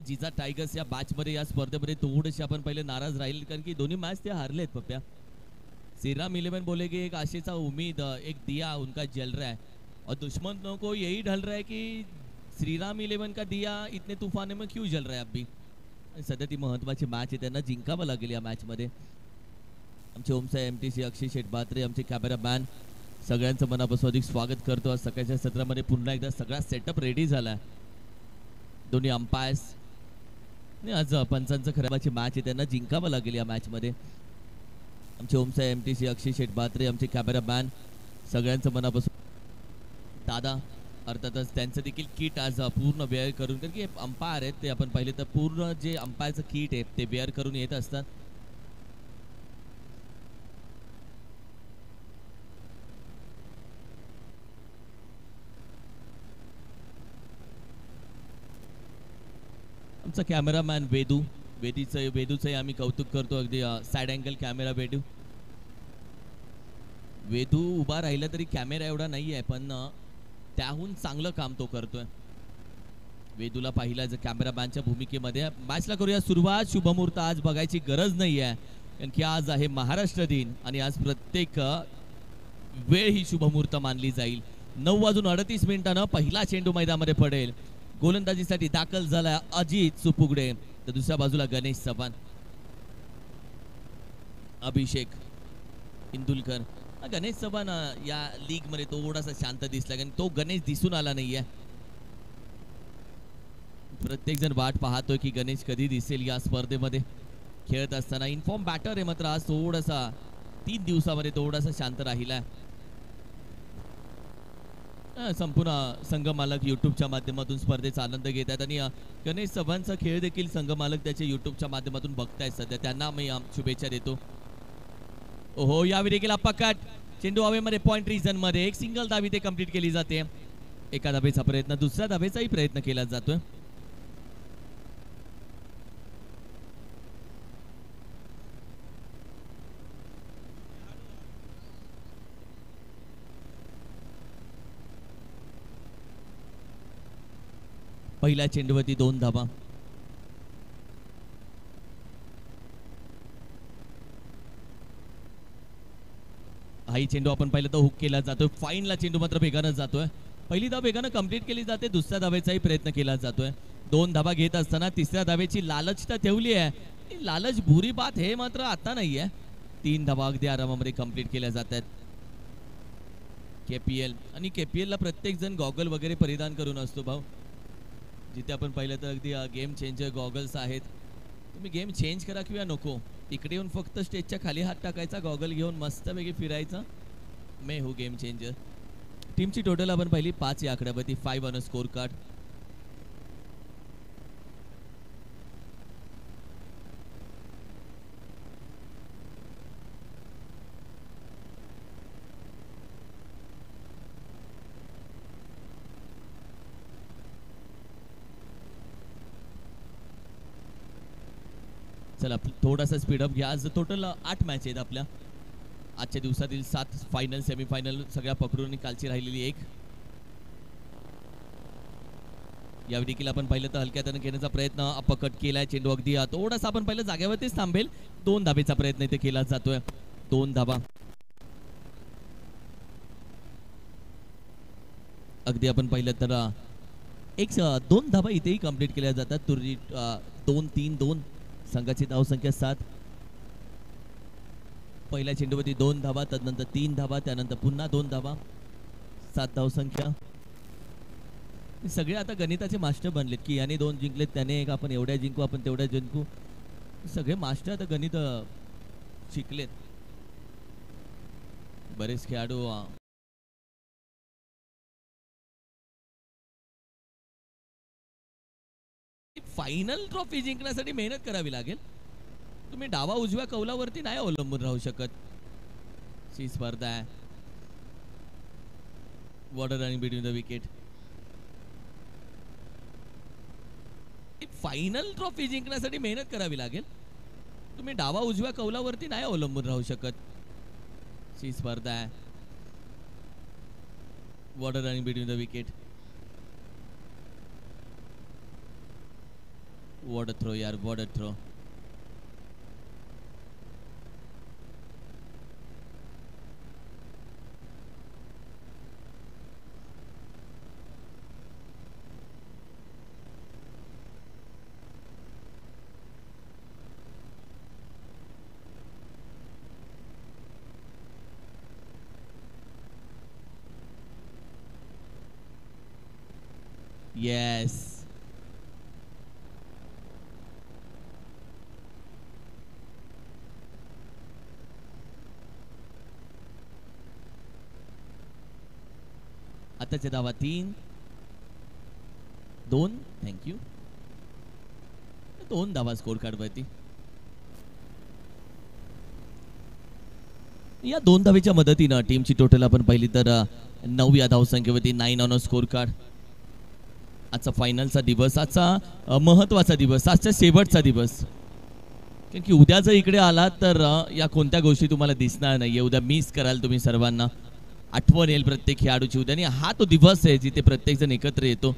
जिजा tigers या match मध्ये या स्पर्धेमध्ये थोडेसे आपण पहिले नाराज राहील कारण की दोन्ही मैच ते हारलेत पप्प्या. श्रीराम 11 बोलेगे एक आशेचा उम्मीद एक दिया उनका जल रहा है और दुश्मनों को यही ढल रहा है कि श्रीराम 11 का दिया इतने तूफाने में क्यों जल रहा है अब भी. सध्या ती महत्वाची मॅच आहे त्यांना जिंकावं लागेल या मॅच मध्ये. आमचे ओमसाहेब MTC अक्षय शेठ बात्रे आमचे कॅमेरामॅन सगळ्यांचं मनापासून अधिक स्वागत करतो. आज सकाळच्या सत्रामध्ये पुन्हा एकदा सगळा सेटअप रेडी झाला. दोन्ही अंपायर्स आज पंचांचं खराबाची मॅच आहे त्यांना जिंकावं लागेल या मॅच मध्ये. आमचे ओमसाहेब MTC अक्षय शेठ बात्रे आमचे कॅमेरामॅन सगळ्यांचं मनापासून दादा अर्थातच त्यांचं देखील किट आज पूर्ण वेअर करून कारण की अंपायर आहेत ते आपण पाहिले तर पूर्ण जे अंपायरचं किट आहे ते वेअर करून येत असतात. आमचा कॅमेरामॅन वेदूचं आम्ही कौतुक करतो. अगदी साइड अँगल कॅमेरा वेदू उभा राहिला तरी कॅमेरा एवढा नाही आहे पण त्याहून चांगलं काम तो करतोय. वेदूला पाहिला जर कॅमेरामॅनच्या भूमिकेमध्ये. मॅचला करूया सुरुवात. शुभमुहूर्त आज बघायची गरज नाही आहे कारण की आज आहे महाराष्ट्र दिन आणि आज प्रत्येक वेळ ही शुभमुहूर्त मानली जाईल. 9:38 पहिला चेंडू मैदानामध्ये पडेल. गोलंदाजीसाठी दाखल झाला अजित सुपुगडे तर दुसऱ्या बाजूला गणेश चव्हाण. अभिषेक इंदुलकर. गणेश चव्हाण या लीग मध्ये थोडासा शांत दिसला कारण तो गणेश दिसून आला नाहीये. प्रत्येक जण वाट पाहतोय की गणेश कधी दिसेल या स्पर्धेमध्ये खेळत असताना. इन्फॉर्म बॅटर आहे मात्र आज थोडासा 3 दिवसामध्ये थोडासा शांत राहिलाय. संपूर्ण संघमालक युट्यूबच्या माध्यमातून स्पर्धेचा आनंद घेत आहेत आणि गणेश चव्हाणचा खेळ देखील संघमालक त्याच्या युट्यूबच्या माध्यमातून बघतायत सध्या. त्यांना मी शुभेच्छा देतो. ओहो यावेळी देखील अपघात. चेंडू हवेमध्ये पॉइंट रिजन मध्ये एक सिंगल धावी ते कंप्लीट केली जाते. एका धावेचा प्रयत्न दुसऱ्या धावेचाही प्रयत्न केला जातोय. पहिल्या चेंडूवरती 2 धावा. हाही चेंडू आपण पाहिलं तर हुक केला जातोय. फाईनला चेंडू मात्र वेगानं जातोय. पहिली धाव वेगानं कंप्लीट केली जाते. दुसऱ्या धावेचाही प्रयत्न केला जातोय. 2 धावा घेत असताना तिसऱ्या धावेची लालच तर ठेवली आहे. लालच बुरी बात हे मात्र आता नाहीये. 3 धावा अगदी आरामामध्ये कंप्लीट केल्या जात आहेत. KPL आणि KPL ला प्रत्येक जण गॉगल वगैरे परिधान करून असतो भाऊ. जिथे आपण पाहिलं तर अगदी गेम चेंजर गॉगल्स आहेत. तुम्ही गेम चेंज करा किंवा नको इकडे येऊन फक्त स्टेजच्या खाली हात टाकायचा गॉगल घेऊन मस्तपैकी फिरायचं. मे हू गेम चेंजर. टीमची टोटल आपण पाहिली 5 या आकड्यावरती 5 ऑन अ स्कोर कार्ड. चला थोडासा स्पीडअप घ्या. आज टोटल 8 मॅच आहेत आपल्या. आजच्या दिवसातील 7 फायनल सेमीफायनल सगळ्या पकडून कालची राहिलेली 1. यावेळी देखील आपण पाहिलं तर हलक्या हाताने घेण्याचा प्रयत्न अपकट केलाय. चेंडू अगदी थोडासा आपण पाहिलं जागेवरतीच थांबेल. 2 धावेचा प्रयत्न इथे केला जातोय. 2 धावा अगदी आपण पाहिलं तर 2 धावा इथेही कंप्लीट केल्या जातात. तुरी 2-3-2 संघाची धावसंख्या 7. पहिल्या चेंडूवरती 2 धावा तदनंतर 3 धावा त्यानंतर पुन्हा 2 धावा 7 धावसंख्या. सगळे आता गणिताचे मास्टर बनलेत की याने 2 जिंकलेत त्याने 1 आपण एवढ्या जिंकू आपण तेवढ्या जिंकू. सगळे मास्टर आता गणित शिकलेत. बरेच खेळाडू फायनल ट्रॉफी जिंकण्यासाठी मेहनत करावी लागेल. तुम्ही डावा उजव्या कौलावरती नाही अवलंबून राहू शकत. ही स्पर्धा आहे. Water running between the wicket. Final trophy जिंकण्यासाठी मेहनत करावी लागेल. तुम्ही डावा उजव्या कौलावरती नाही अवलंबून राहू शकत. ही स्पर्धा आहे. Water running between the wicket. What a throw यार, व्हॉट अ थ्रो. येस. आताच्या धावा 3-2. थँक्यू. 2 धावा स्कोर कार्ड वरती. या 2 धावेच्या मदतीनं टीमची टोटल आपण पाहिली तर 9 या धावसंख्येवरती 9 ऑन अ स्कोर कार्ड. आजचा फायनलचा दिवस, आजचा महत्वाचा दिवस, आजचा शेवटचा दिवस. कारण की उद्या जर इकडे आलात तर या कोणत्या गोष्टी तुम्हाला दिसणार नाहीये. उद्या मिस कराल तुम्ही सर्वांना. आठवण येईल प्रत्येक खेळाडूची उद्या. आणि हा तो दिवस आहे जिथे प्रत्येक जण एकत्र येतो.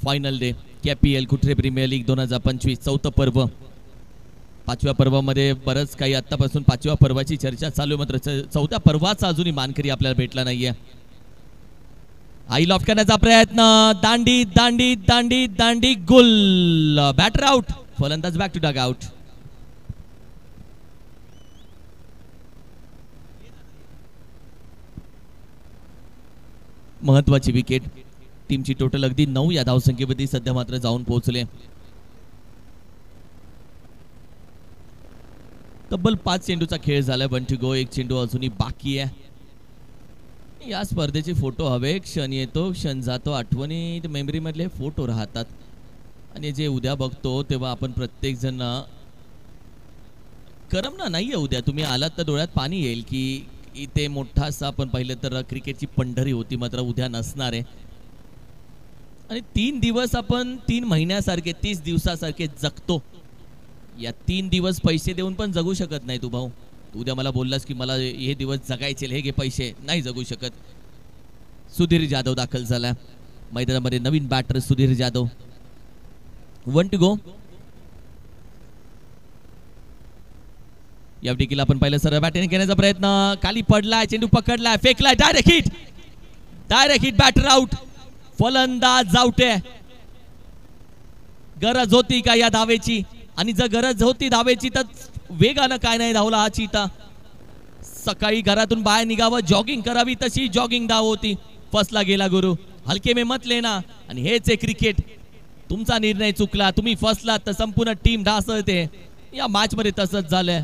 फायनल डे KPL कुठे प्रीमियर लीग 2025 चौथं पर्व. 5व्या पर्वामध्ये बरंच काही आतापासून 5व्या पर्वाची चर्चा चालू आहे, मात्र 4थ्या पर्वाचा अजूनही मानकरी आपल्याला भेटला नाहीये. आई ऑफ करण्याचा प्रयत्न. दांडी दांडी दांडी दांडी गुल. Batter out. फलंदाज बॅक टू डग आउट. महत्वाची विकेट. टीमची टोटल अगदी 9 या धावसंख्येवरती सध्या मात्र जाऊन पोहोचले. तब्बल 5 चेंडूचा खेळ झालाय. 1 to go. 1 चेंडू अजूनही बाकी आहे. या स्पर्धेचे फोटो हवे. क्षण येतो, क्षण जातो. आठवणीत मेमरी मधले फोटो राहतात. आणि जे उद्या बघतो तेव्हा आपण प्रत्येक जण करमना नाहीये. उद्या तुम्ही आलात तर डोळ्यात पाणी येईल की इथे मोठा असा आपण पाहिलं तर क्रिकेटची पंढरी होती, मात्र उद्या नसणार आहे. आणि 3 दिवस आपण 3 महिन्यासारखे 30 दिवसासारखे जगतो. या 3 दिवस पैसे देऊन पण जगू शकत नाही तू भाऊ. तू उद्या मला बोललास की मला हे दिवस जगायचे, हे घे पैसे, नाही जगू शकत. सुधीर जाधव दाखल झाला मैदानामध्ये. नवीन batter Sudhir Jadhav. 1 to go. या डिकीला आपण पाहिलं सरळ बॅटिंग घेण्याचा प्रयत्न. खाली पडलाय, चेंडू पकडलाय, फेकलाय, direct hit. Direct hit. Batter out. फलंदाज आउट आहे. गरज होती का या धावेची? आणि जर गरज होती धावेची तर वेगानं काय नाही धावला हा चीता. सकाळी घरातून बाहेर निघावं, जॉगिंग करावी, तशी जॉगिंग धाव होती. फसला गेला गुरु. हलके में मत लेना. आणि हेच आहे क्रिकेट. तुमचा निर्णय चुकला, तुम्ही फसलात तर संपूर्ण टीम ढासळते. या मॅच मध्ये तसंच झालंय.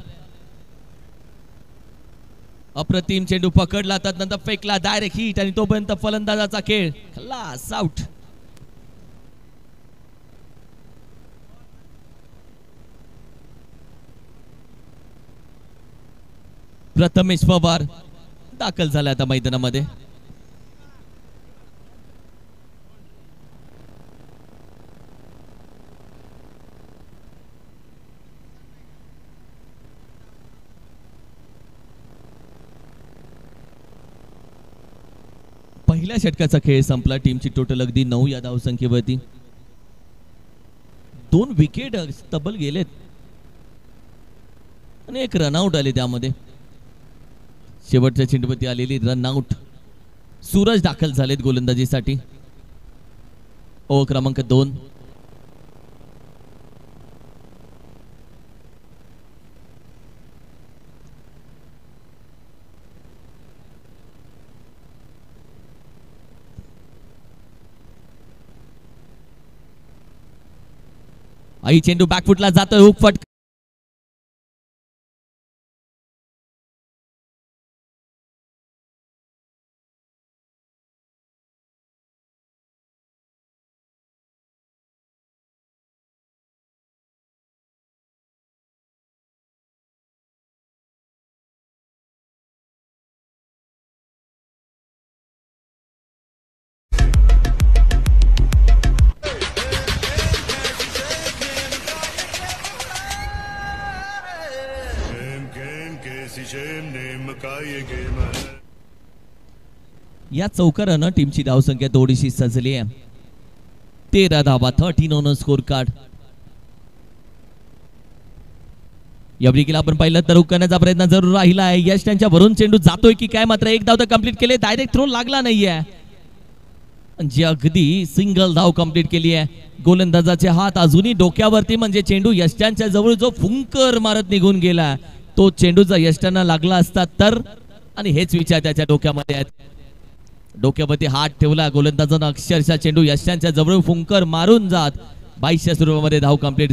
अप्रतिम चेंडू पकडला, त्यानंतर फेकला, डायरेक्ट हिट. आणि तोपर्यंत फलंदाजाचा खेळ. खलास. आउट. प्रथमेश पवार दाखल झाला आता मैदानामध्ये. पहिल्या षटकाचा खेळ संपला. टीमची टोटल अगदी 9 या धावसंख्येवरती. 2 विकेट तब्बल गेलेत आणि 1 रनआउट आले त्यामध्ये. शेवटच्या चेंडूवरती आलेली रनआउट. सूरज दाखल झालेत गोलंदाजीसाठी. ओव्हर क्रमांक 2. आई चेंडू बॅकफुटला जातोय. हुक फट. या चौकारानं टीमची धावसंख्या थोडीशी सजली आहे. 13 धावा, 13 ऑन स्कोर कार्ड. या ब्रेकीला आपण पाहिलं तर हुक करण्याचा प्रयत्न जरूर राहिला आहे. यश त्यांच्या भरून चेंडू जातोय की काय, मात्र एक धाव तर कंप्लीट केले. डायरेक्ट थ्रो लागला नाहीये, जे अगदी सिंगल धाव कंप्लीट केली आहे. गोलंदाजाचे हात अजूनही डोक्यावरती, म्हणजे चेंडू यष्ट्यांच्या जवळ जो फुंकर मारत निघून गेला तो चेंडू जर यष्ट्यांना लागला असता तर, आणि हेच विचार त्याच्या डोक्यामध्ये आहेत. डोक्यावरती हात ठेवला गोलंदाजानं, अक्षरशः चेंडू यष्ट्यांच्या जवळ फुंकर मारून जात 22 सुरुवातीमध्ये धाव कंप्लीट.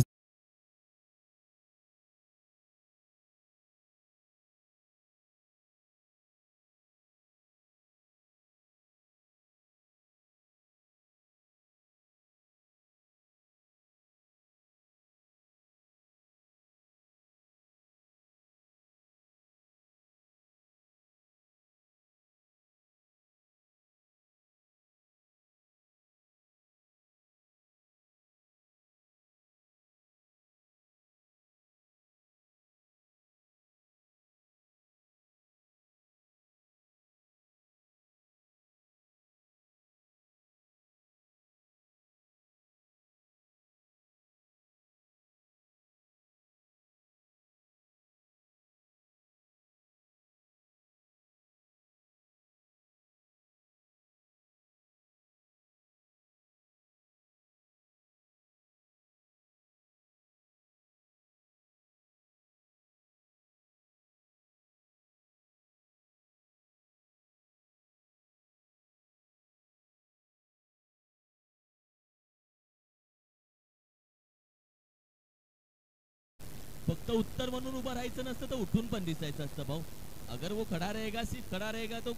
फक्त उत्तर म्हणून उभं राहायचं नसतं तर उठून पण दिसायचं असतं भाऊ. अगर वो खड़ा रहेगा, सिर्फ खड़ा रहेगा, तो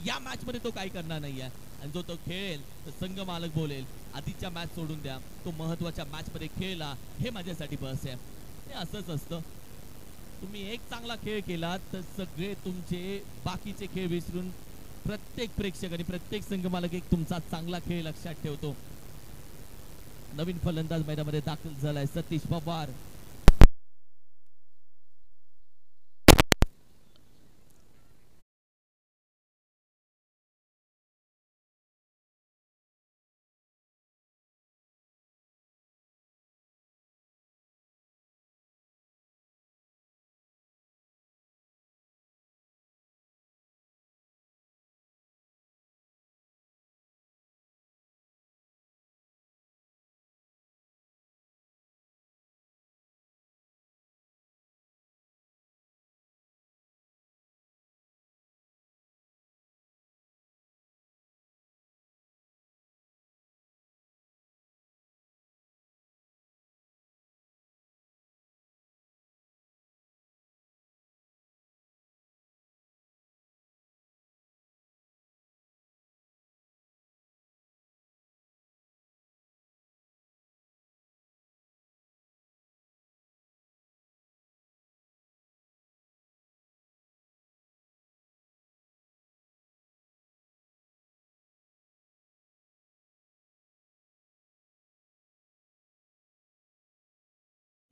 या मॅच मध्ये तो काय करणार नाहीये. आणि जो तो खेळेल तर संघ मालक बोलेल आधीच्या मॅच सोडून द्या, तो महत्वाच्या मॅच मध्ये खेळला, हे माझ्यासाठी बस आहे. हे असंच असतं. तुम्ही एक चांगला खेळ केला तर सगळे तुमचे बाकीचे खेळ विसरून प्रत्येक प्रेक्षक आणि प्रत्येक संघ मालक एक तुमचा चांगला खेळ लक्षात ठेवतो. नवीन फलंदाज मैदानामध्ये दाखल झालाय सतीश पवार.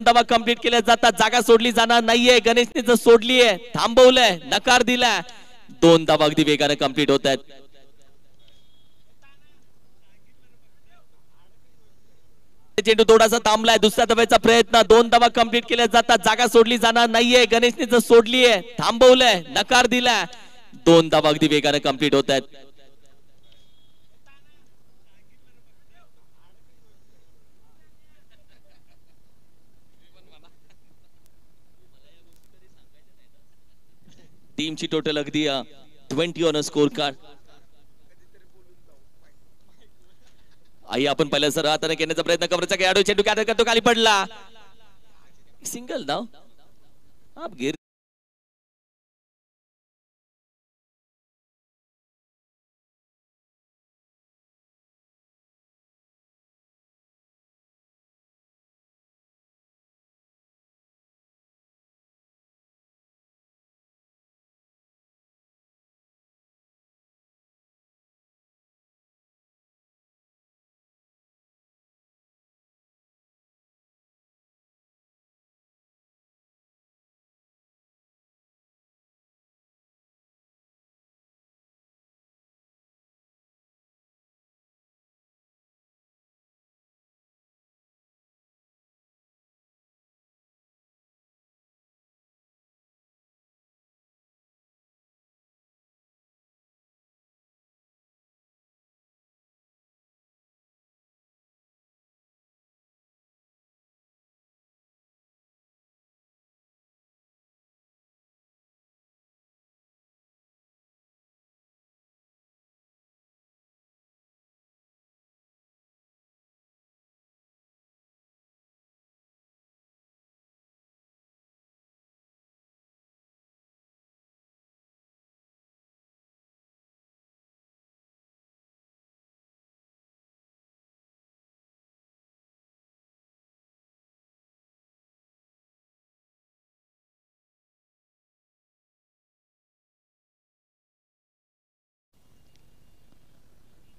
धावा कंप्लीट केल्या जातात, जागा सोडली जाणार नाहीये. गणेशने जर सोडलीये, थांबवलंय, नकार दिलाय. 2 धावा अगदी वेगाने कंप्लीट होत आहेत. चेंडू थोडासा थांबलाय, दुसऱ्या धाव्याचा प्रयत्न. 2 धावा कंप्लीट केल्या जातात, जागा सोडली जाणार नाहीये. गणेशने जर सोडलीये, थांबवलंय, नकार दिलाय. 2 धावा अगदी वेगाने कंप्लीट होत आहेत. टीमची टोटल अगदी 20 ऑन स्कोर कार्ड. आई आपण पहिल्या सर हाताने घेण्याचा प्रयत्न, कव्हरचा खेळाडू चेंडू कॅटर करतो, खाली पडला. सिंगल धाव. आप गिर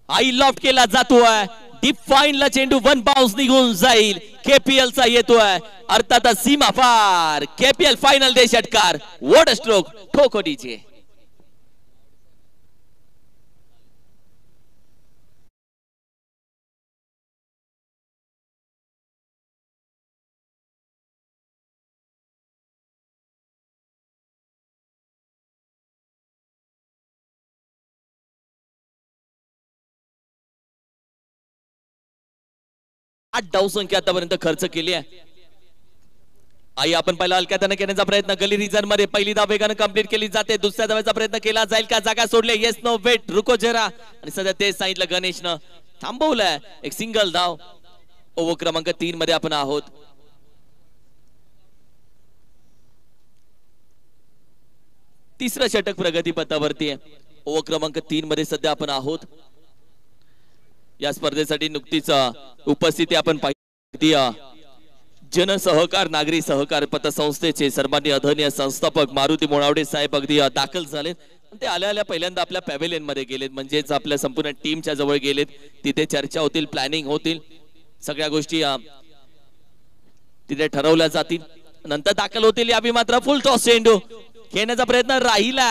आई लॉफ्ट केला जातोय, डीप फाईनला चेंडू वन बाउन्स निघून जाईल. केपीएल चा येतोय अर्थातच सीमा पार. केपीएल फायनल डे षटकार. What a stroke. ठोको डीजे. आठ धावसंख्या आतापर्यंत खर्च केली आहे. आई आपण पहिला हलक्यात घेण्याचा प्रयत्न गली रिजन मध्ये पहिली धाव वेगाने कंप्लीट केली जाते. दुसऱ्या धावेचा प्रयत्न केला जाईल का? जागा सोडले. येस नो वेट रुको जरा. आणि सध्या तेच सांगितलं गणेशनं. थांबवलंय. एक सिंगल धाव. ओव्हर क्रमांक 3 मध्ये आपण आहोत. तिसरं षटक प्रगती पथावरती आहे. ओव्हर क्रमांक 3 मध्ये सध्या आपण आहोत. या स्पर्धेसाठी नुकतीच उपस्थिती आपण पाहिली. जनसहकार नागरी सहकार पतसंस्थेचे सर्वांनी आदरणीय संस्थापक मारुती मोळावडे साहेब अगदी दाखल झालेत. ते आल्या आल्या पहिल्यांदा आपल्या पॅव्हेलियन मध्ये गेलेत. म्हणजेच आपल्या संपूर्ण टीमच्या जवळ गेलेत. तिथे चर्चा होतील, प्लॅनिंग होतील, सगळ्या गोष्टी तिथे ठरवल्या जातील. नंतर दाखल होतील. यावी मात्र फुल टॉस चेंडू खेळण्याचा प्रयत्न राहिला.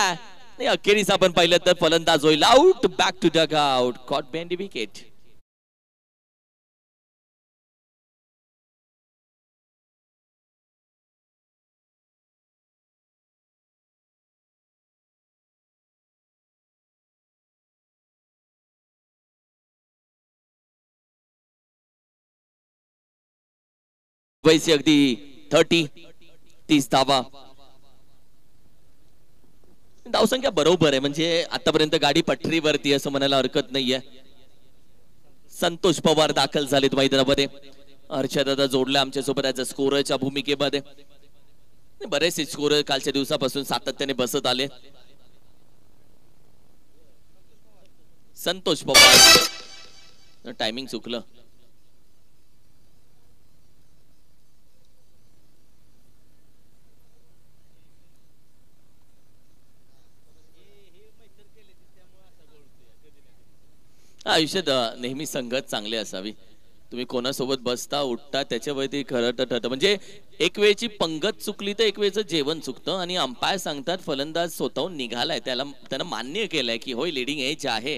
अखेरीस आपण पाहिलं तर फलंदाज होईल out. Back to Doug out. Caught behind wicket. वैसे अगदी 30 धावा. धावसंख्या बरोबर आहे. म्हणजे आतापर्यंत गाडी पटरीवरती असं म्हणायला हरकत नाहीये. संतोष पवार दाखल झालेत मैदानामध्ये. हर्षदादा जोडला आमच्या सोबत ॲज अ स्कोररच्या भूमिकेमध्ये. बरेचसे स्कोरर कालच्या दिवसापासून सातत्याने बसत आले. संतोष पवार टायमिंग चुकलं. आयुष्यात नेहमी संगत चांगली असावी. तुम्ही कोणासोबत बसता उठता त्याच्यावरती खरं तर ठरतं. म्हणजे एक वेळची पंगत चुकली तर एक वेळचं जेवण चुकतं. आणि अंपायर सांगतात फलंदाज स्वतःहून निघालाय, त्यानं मान्य केलंय की होय लिडिंग एज आहे.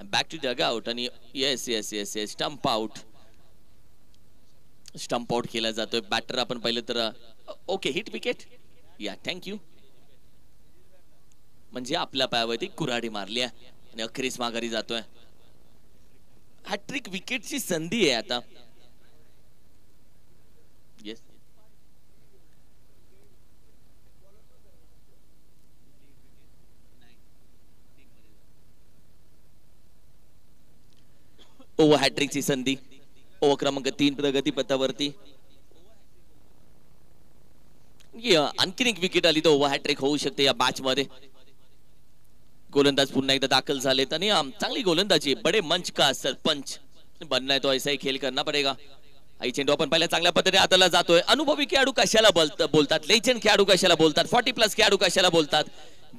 Back to Doug out. आणि yes yes yes yes stump out. Stump out केला जातोय. बॅटर आपण पाहिलं तर ओके हिट विकेट. या थँक्यू. म्हणजे आपल्या पायावरती कुऱ्हाडी मारली आहे आणि अखेरीस माघारी जातोय. हॅट्रिक विकेटची संधी आहे आता. येस ओव्हर हॅट्रिकची संधी. ओव्हर क्रमांक 3 प्रगती पथावरती. आणखीन एक विकेट आली तर ओव्हर हॅट्रिक होऊ शकते या मॅच मध्ये. गोलंदाज पुन्हा एकदा दाखल झालेत आणि चांगली गोलंदाजी. बडे मंच का सरपंच बनना है तो ऐसा ही खेल करना पडेगा. आई चेंडू आपण पहिल्या चांगल्या पद्धतीने हाताला जातोय. अनुभवी खेळाडू कशाला बोलतात, लेजंड खेळाडू कशाला बोलतात, 40+ खेळाडू कशाला बोलतात.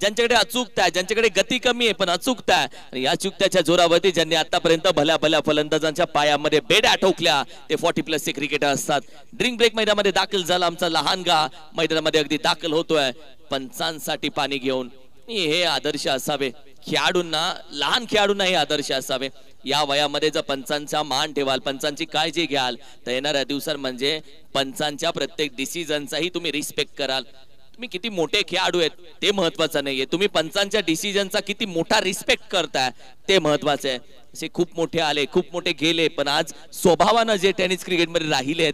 ज्यांच्याकडे अचूकता आहे, ज्यांच्याकडे गती कमी आहे पण अचूकता आहे, आणि या अचूकतेच्या जोरावरती ज्यांनी आतापर्यंत भल्या भल्या फलंदाजांच्या पायामध्ये बेड्या ठोकल्या ते 40+ क्रिकेटर असतात. ड्रिंक ब्रेक मैदानामध्ये दाखल झाला आमचा लहानगा. मैदानामध्ये अगदी दाखल होतोय पंचांसाठी पाणी घेऊन. हे आदर्श असावे खेळाडूंना, लहान खेळाडूंना हे आदर्श असावे. या वयामध्ये जर पंचांचा मान ठेवाल, पंचांची काळजी घ्याल तर येणाऱ्या दिवसात म्हणजे पंचांच्या प्रत्येक डिसिजनचाही तुम्ही रिस्पेक्ट कराल. तुम्ही किती मोठे खेळाडू आहेत ते महत्वाचं नाहीये, तुम्ही पंचांच्या डिसिजनचा किती मोठा रिस्पेक्ट करताय ते महत्वाचं आहे. असे खूप मोठे आले, खूप मोठे गेले, पण आज स्वभावानं जे टेनिस क्रिकेटमध्ये राहिलेत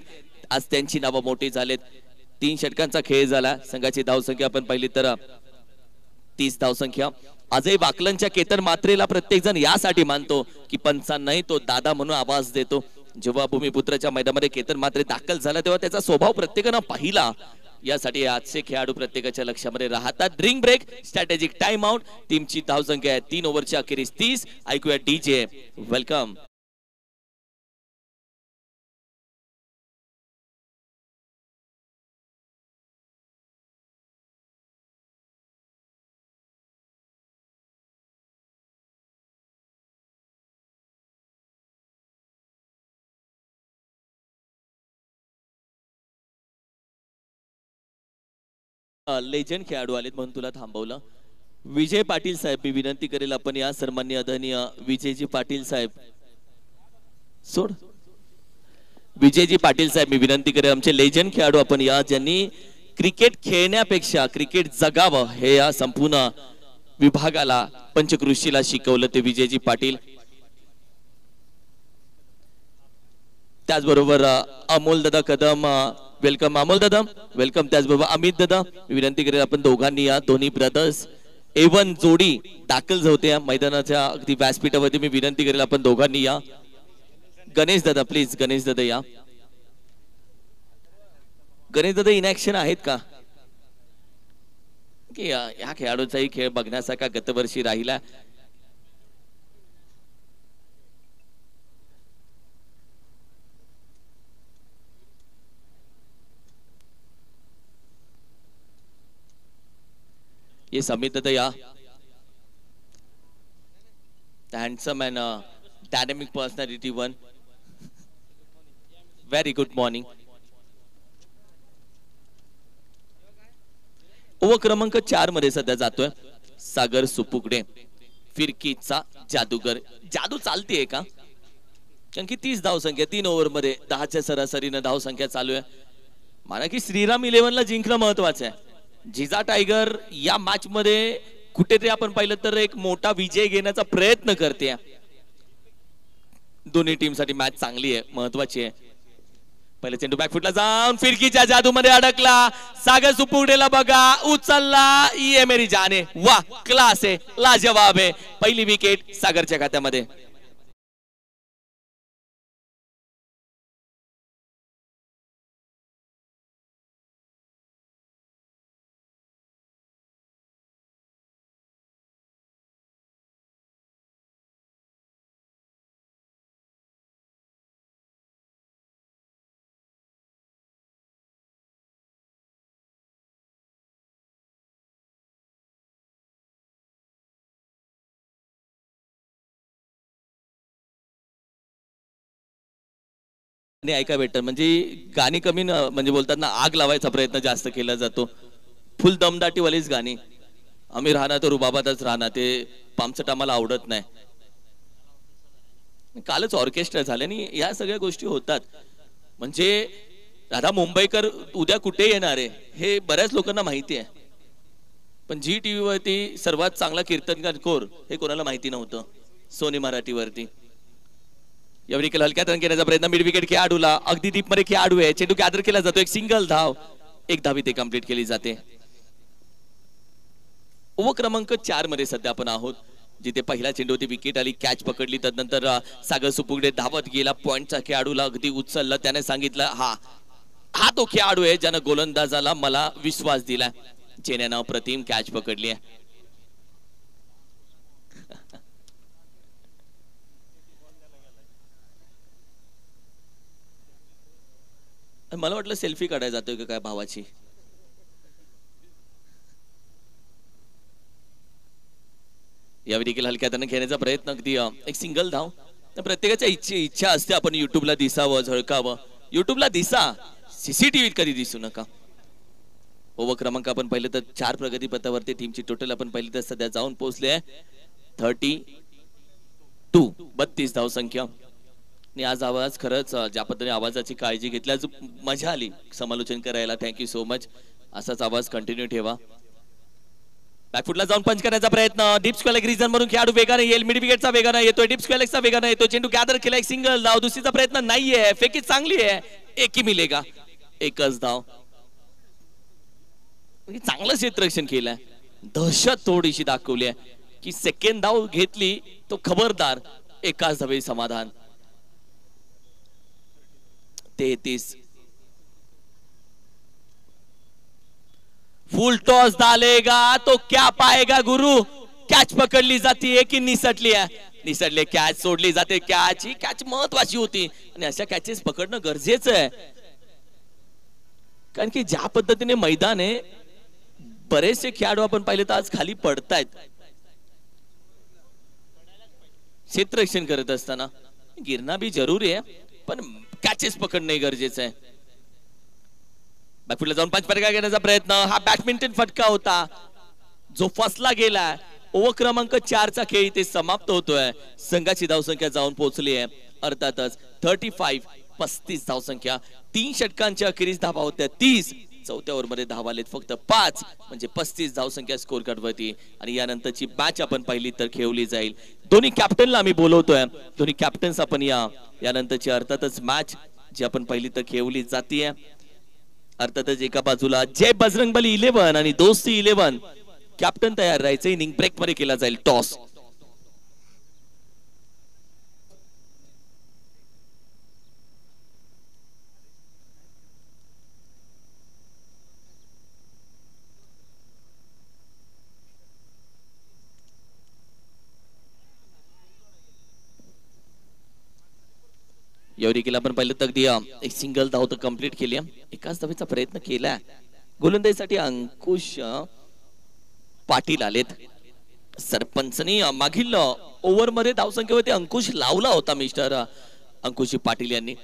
आज त्यांची नावं मोठी झालेत. 3 षटकांचा खेळ झाला. संघाची धावसंख्या आपण पाहिली तर 30 धावसंख्या. आजही वाकलनच्या केतन मात्रेला प्रत्येक जण यासाठी मानतो की पंचांनाही तो दादा म्हणून आवाज देतो. जेव्हा भूमिपुत्राच्या मैदानामध्ये केतन मात्रे दाखल झाला तेव्हा त्याचा स्वभाव प्रत्येकानं पाहिला. यासाठी आजचे खेळाडू प्रत्येकाच्या लक्षामध्ये राहतात. Drink break, strategic time out. टीमची धावसंख्या आहे 3 ओव्हरच्या अखेरीस 30. ऐकूया डीजे. वेलकम. लेजंड खेळाडू आलेत म्हणून तुला थांबवलं. विजय पाटील साहेब, मी विनंती करेल आपण या सन्माननीय आदरणीय विजयजी पाटील साहेब सोड. विजयजी पाटील साहेब, मी विनंती करेल आमचे लेजंड खेळाडू आपण या, ज्यांनी क्रिकेट खेळण्यापेक्षा क्रिकेट जगावं हे या संपूर्ण विभागाला पंचकृषीला शिकवलं ते विजयजी पाटील. त्याचबरोबर अमोल दादा कदम, वेलकम अमोल दादा, वेलकम. त्याचबरोबर अमित दादा, विनंती करेल आपण दोघांनी या, दोन्ही ब्रदर्स एवन जोडी दाखल होते मैदानाच्या अगदी व्यासपीठावरती. मी विनंती करेल आपण दोघांनी या. गणेश दादा प्लीज, गणेश दादा या. गणेश दादा इनॅक्शन आहेत का की या खेळाडूचाही खेळ बघण्यासारखा गतवर्षी राहिला. ये समित दादा या. Handsome and dynamic personality one. Very good morning. Over क्रमांक 4 मध्ये सध्या जातोय सागर सुपुकडे, फिरकीचा जादूगर. जादू चालतीये का? कारण की 30 धावसंख्या 3 ओव्हर मध्ये 10च्या सरासरीनं धावसंख्या चालू आहे. माना की श्रीराम 11ला जिंकणं महत्वाचं आहे. जिजा टायगर या मॅच मध्ये कुठेतरी आपण पाहिलं तर एक मोठा विजय घेण्याचा प्रयत्न करते. दोन्ही टीम साठी मॅच चांगली आहे, महत्वाची आहे. पहिले चेंडू बॅकफुटला जाऊन फिरकीच्या जादूमध्ये अडकला. सागर सुपुडेला बघा, उचलला, ये मेरी जाने. वा, क्लास आहे, लाजवाब आहे. पहिली विकेट सागरच्या खात्यामध्ये. ऐका बेटर म्हणजे गाणी कमी म्हणजे बोलतात ना, आग लावायचा प्रयत्न जास्त केला जातो. फुल दमदाटी वालीच गाणी. आम्ही राहणार तर रुबाबातच राहणार, ते पामचट आम्हाला आवडत नाही. कालच ऑर्केस्ट्रा झाले आणि या सगळ्या गोष्टी होतात. म्हणजे राधा मुंबईकर उद्या कुठे येणार आहे हे बऱ्याच लोकांना माहिती आहे, पण जी टीव्ही वरती सर्वात चांगला कीर्तनकार कोर हे कोणाला माहिती नव्हतं. सोनी मराठीवरती यावेळी हलक्या रन घेण्याचा प्रयत्न. मिड विकेट खेळाडूला अगदी डीप मध्ये खेळाडू आहे. चेंडू गॅदर केला जातो, एक सिंगल धाव, एक धावी ते कंप्लीट केली जाते. ओव्हर क्रमांक 4 मध्ये सध्या आपण आहोत, जिथे पहिला चेंडू होती, विकेट आली, कॅच पकडली. त्यानंतर सागर सुपुगडे धावत गेला, पॉइंटचा खेळाडूला अगदी उचललं. त्याने सांगितलं हा तो खेळाडू आहे ज्यानं गोलंदाजाला मला विश्वास दिला. जेण्यानं अप्रतिम कॅच पकडली आहे. मला वाटलं सेल्फी काढायला जातोय का काय भावाची. यावेळी देखील हलक्या त्यानं घेण्याचा प्रयत्न, अगदी एक सिंगल धाव. प्रत्येकाच्या इच्छा असते आपण युट्यूबला दिसावं, झळकावं. युट्यूबला दिसा, सीसीटीव्हीत कधी दिसू नका. ओव्हर क्रमांक आपण पाहिलं तर 4 प्रगतीपथावरती टीमची टोटल आपण पाहिली तर सध्या जाऊन पोहोचले आहे 32 धाव संख्या. आणि आज आवाज खरंच ज्या पद्धतीने आवाजाची काळजी घेतली, आज मजा आली समालोचन करायला. Thank you so much. असाच आवाज कंटिन्यू ठेवा. बॅकफुटला जाऊन पंच करण्याचा प्रयत्न, डीप स्क्वेअर रिजन मधून खेळाडू वेगाने येईल. मिड विकेटचा वेगाने येतोय, डीप स्क्वेअरचा वेगाने येतो. चेंडू गॅदर केला, एक सिंगल धाव. दुसरीचा प्रयत्न नाहीये, फेकी चांगली आहे, एकही मिलेगा, एकच धाव. चांगलं क्षेत्ररक्षण केलंय, दहशत थोडीशी दाखवली आहे की सेकंड धाव घेतली तो खबरदार, एकाच धावे समाधान. 33 फुल टॉस डालेगा तो क्या पाएगा गुरु. कॅच पकडली जाते की निसटली आहे, निसटले. कॅच सोडली जाते, कॅच ही कॅच महत्वाची होती आणि अशा कॅचेस पकडणं गरजेचं आहे. कारण की ज्या पद्धतीने मैदान आहे, बरेचसे खेळाडू आपण पाहिले तर आज खाली पडतायत क्षेत्ररक्षण करत असताना. गिरणं भी जरुरी आहे, पण कॅचेस पकडणे गरजेचं आहे. बॅकफुटला जाऊन पंच फटका घेण्याचा प्रयत्न, हा बॅडमिंटन फटका होता जो फसला गेला. ओव्हर क्रमांक 4 चा खेळ इथे समाप्त होतोय. संघाची धावसंख्या जाऊन पोहोचली आहे अर्थातच 35 धावसंख्या. 3 षटकांच्या अखेरीस धावा होत्या 30. चौथ्या ओव्हरमध्ये धावा आलेत फक्त 5, म्हणजे 35 धावसंख्या स्कोर कार्ड वरती. आणि यानंतरची मॅच आपण पाहिली तर खेळली जाईल. दोन्ही कॅप्टनला आम्ही बोलवतोय, दोन्ही कॅप्टन्स आपण यानंतरची अर्थातच मॅच जी आपण पाहिली तर खेळली जातीये. अर्थातच एका बाजूला जय बजरंगबली 11 आणि दोस्ती 11. कॅप्टन तयार राहायचं. इनिंग ब्रेक मध्ये केला जाईल टॉस. यावेळी आपण पाहिलं तर अगदी एक सिंगल धाव तर कंप्लीट केली. एकाच धावेचा प्रयत्न केला. गोलंदाजीसाठी अंकुश पाटील आलेत. सरपंचनी मागील ओव्हर मध्ये धावसंख्येवरती अंकुश लावला होता मिस्टर अंकुश पाटील यांनी.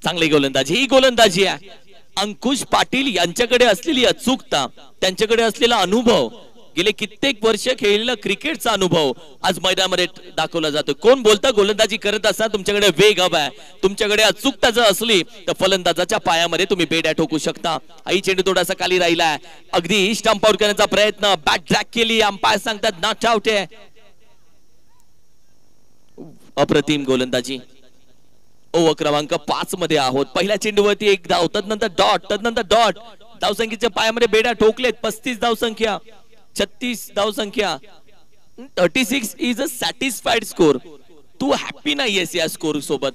चांगली गोलंदाजी, ही गोलंदाजी आहे. अंकुश पाटील यांच्याकडे असलेली अचूकता, त्यांच्याकडे असलेला अनुभव, गेले कित्येक वर्ष खेळलेला क्रिकेटचा अनुभव आज मैदानामध्ये दाखवला जातो. कोण बोलता गोलंदाजी करत असता तुमच्याकडे वेग हवा आहे, तुमच्याकडे अचूकता जर असली तर फलंदाजाच्या पायामध्ये तुम्ही बेड्या ठोकू शकता. आई चेंडू थोडासा खाली राहिलाय. अगदी स्टंप आउट करण्याचा प्रयत्न, बॅट ड्रॅग केली, अंपायर सांगतात नॉट आउट आहे. अप्रतिम गोलंदाजी. ओव्हर क्रमांक 5 मध्ये आहोत. पहिल्या चेंडूवरती एक धाव, तदनंतर डॉट. धावसंख्येच्या पायामध्ये बेड्या ठोकलेत. 35 धावसंख्या, 36 धावसंख्या. 36 इज अ सॅटिस्फाईड स्कोर. तू हॅपी नाहीयेस या स्कोर सोबत.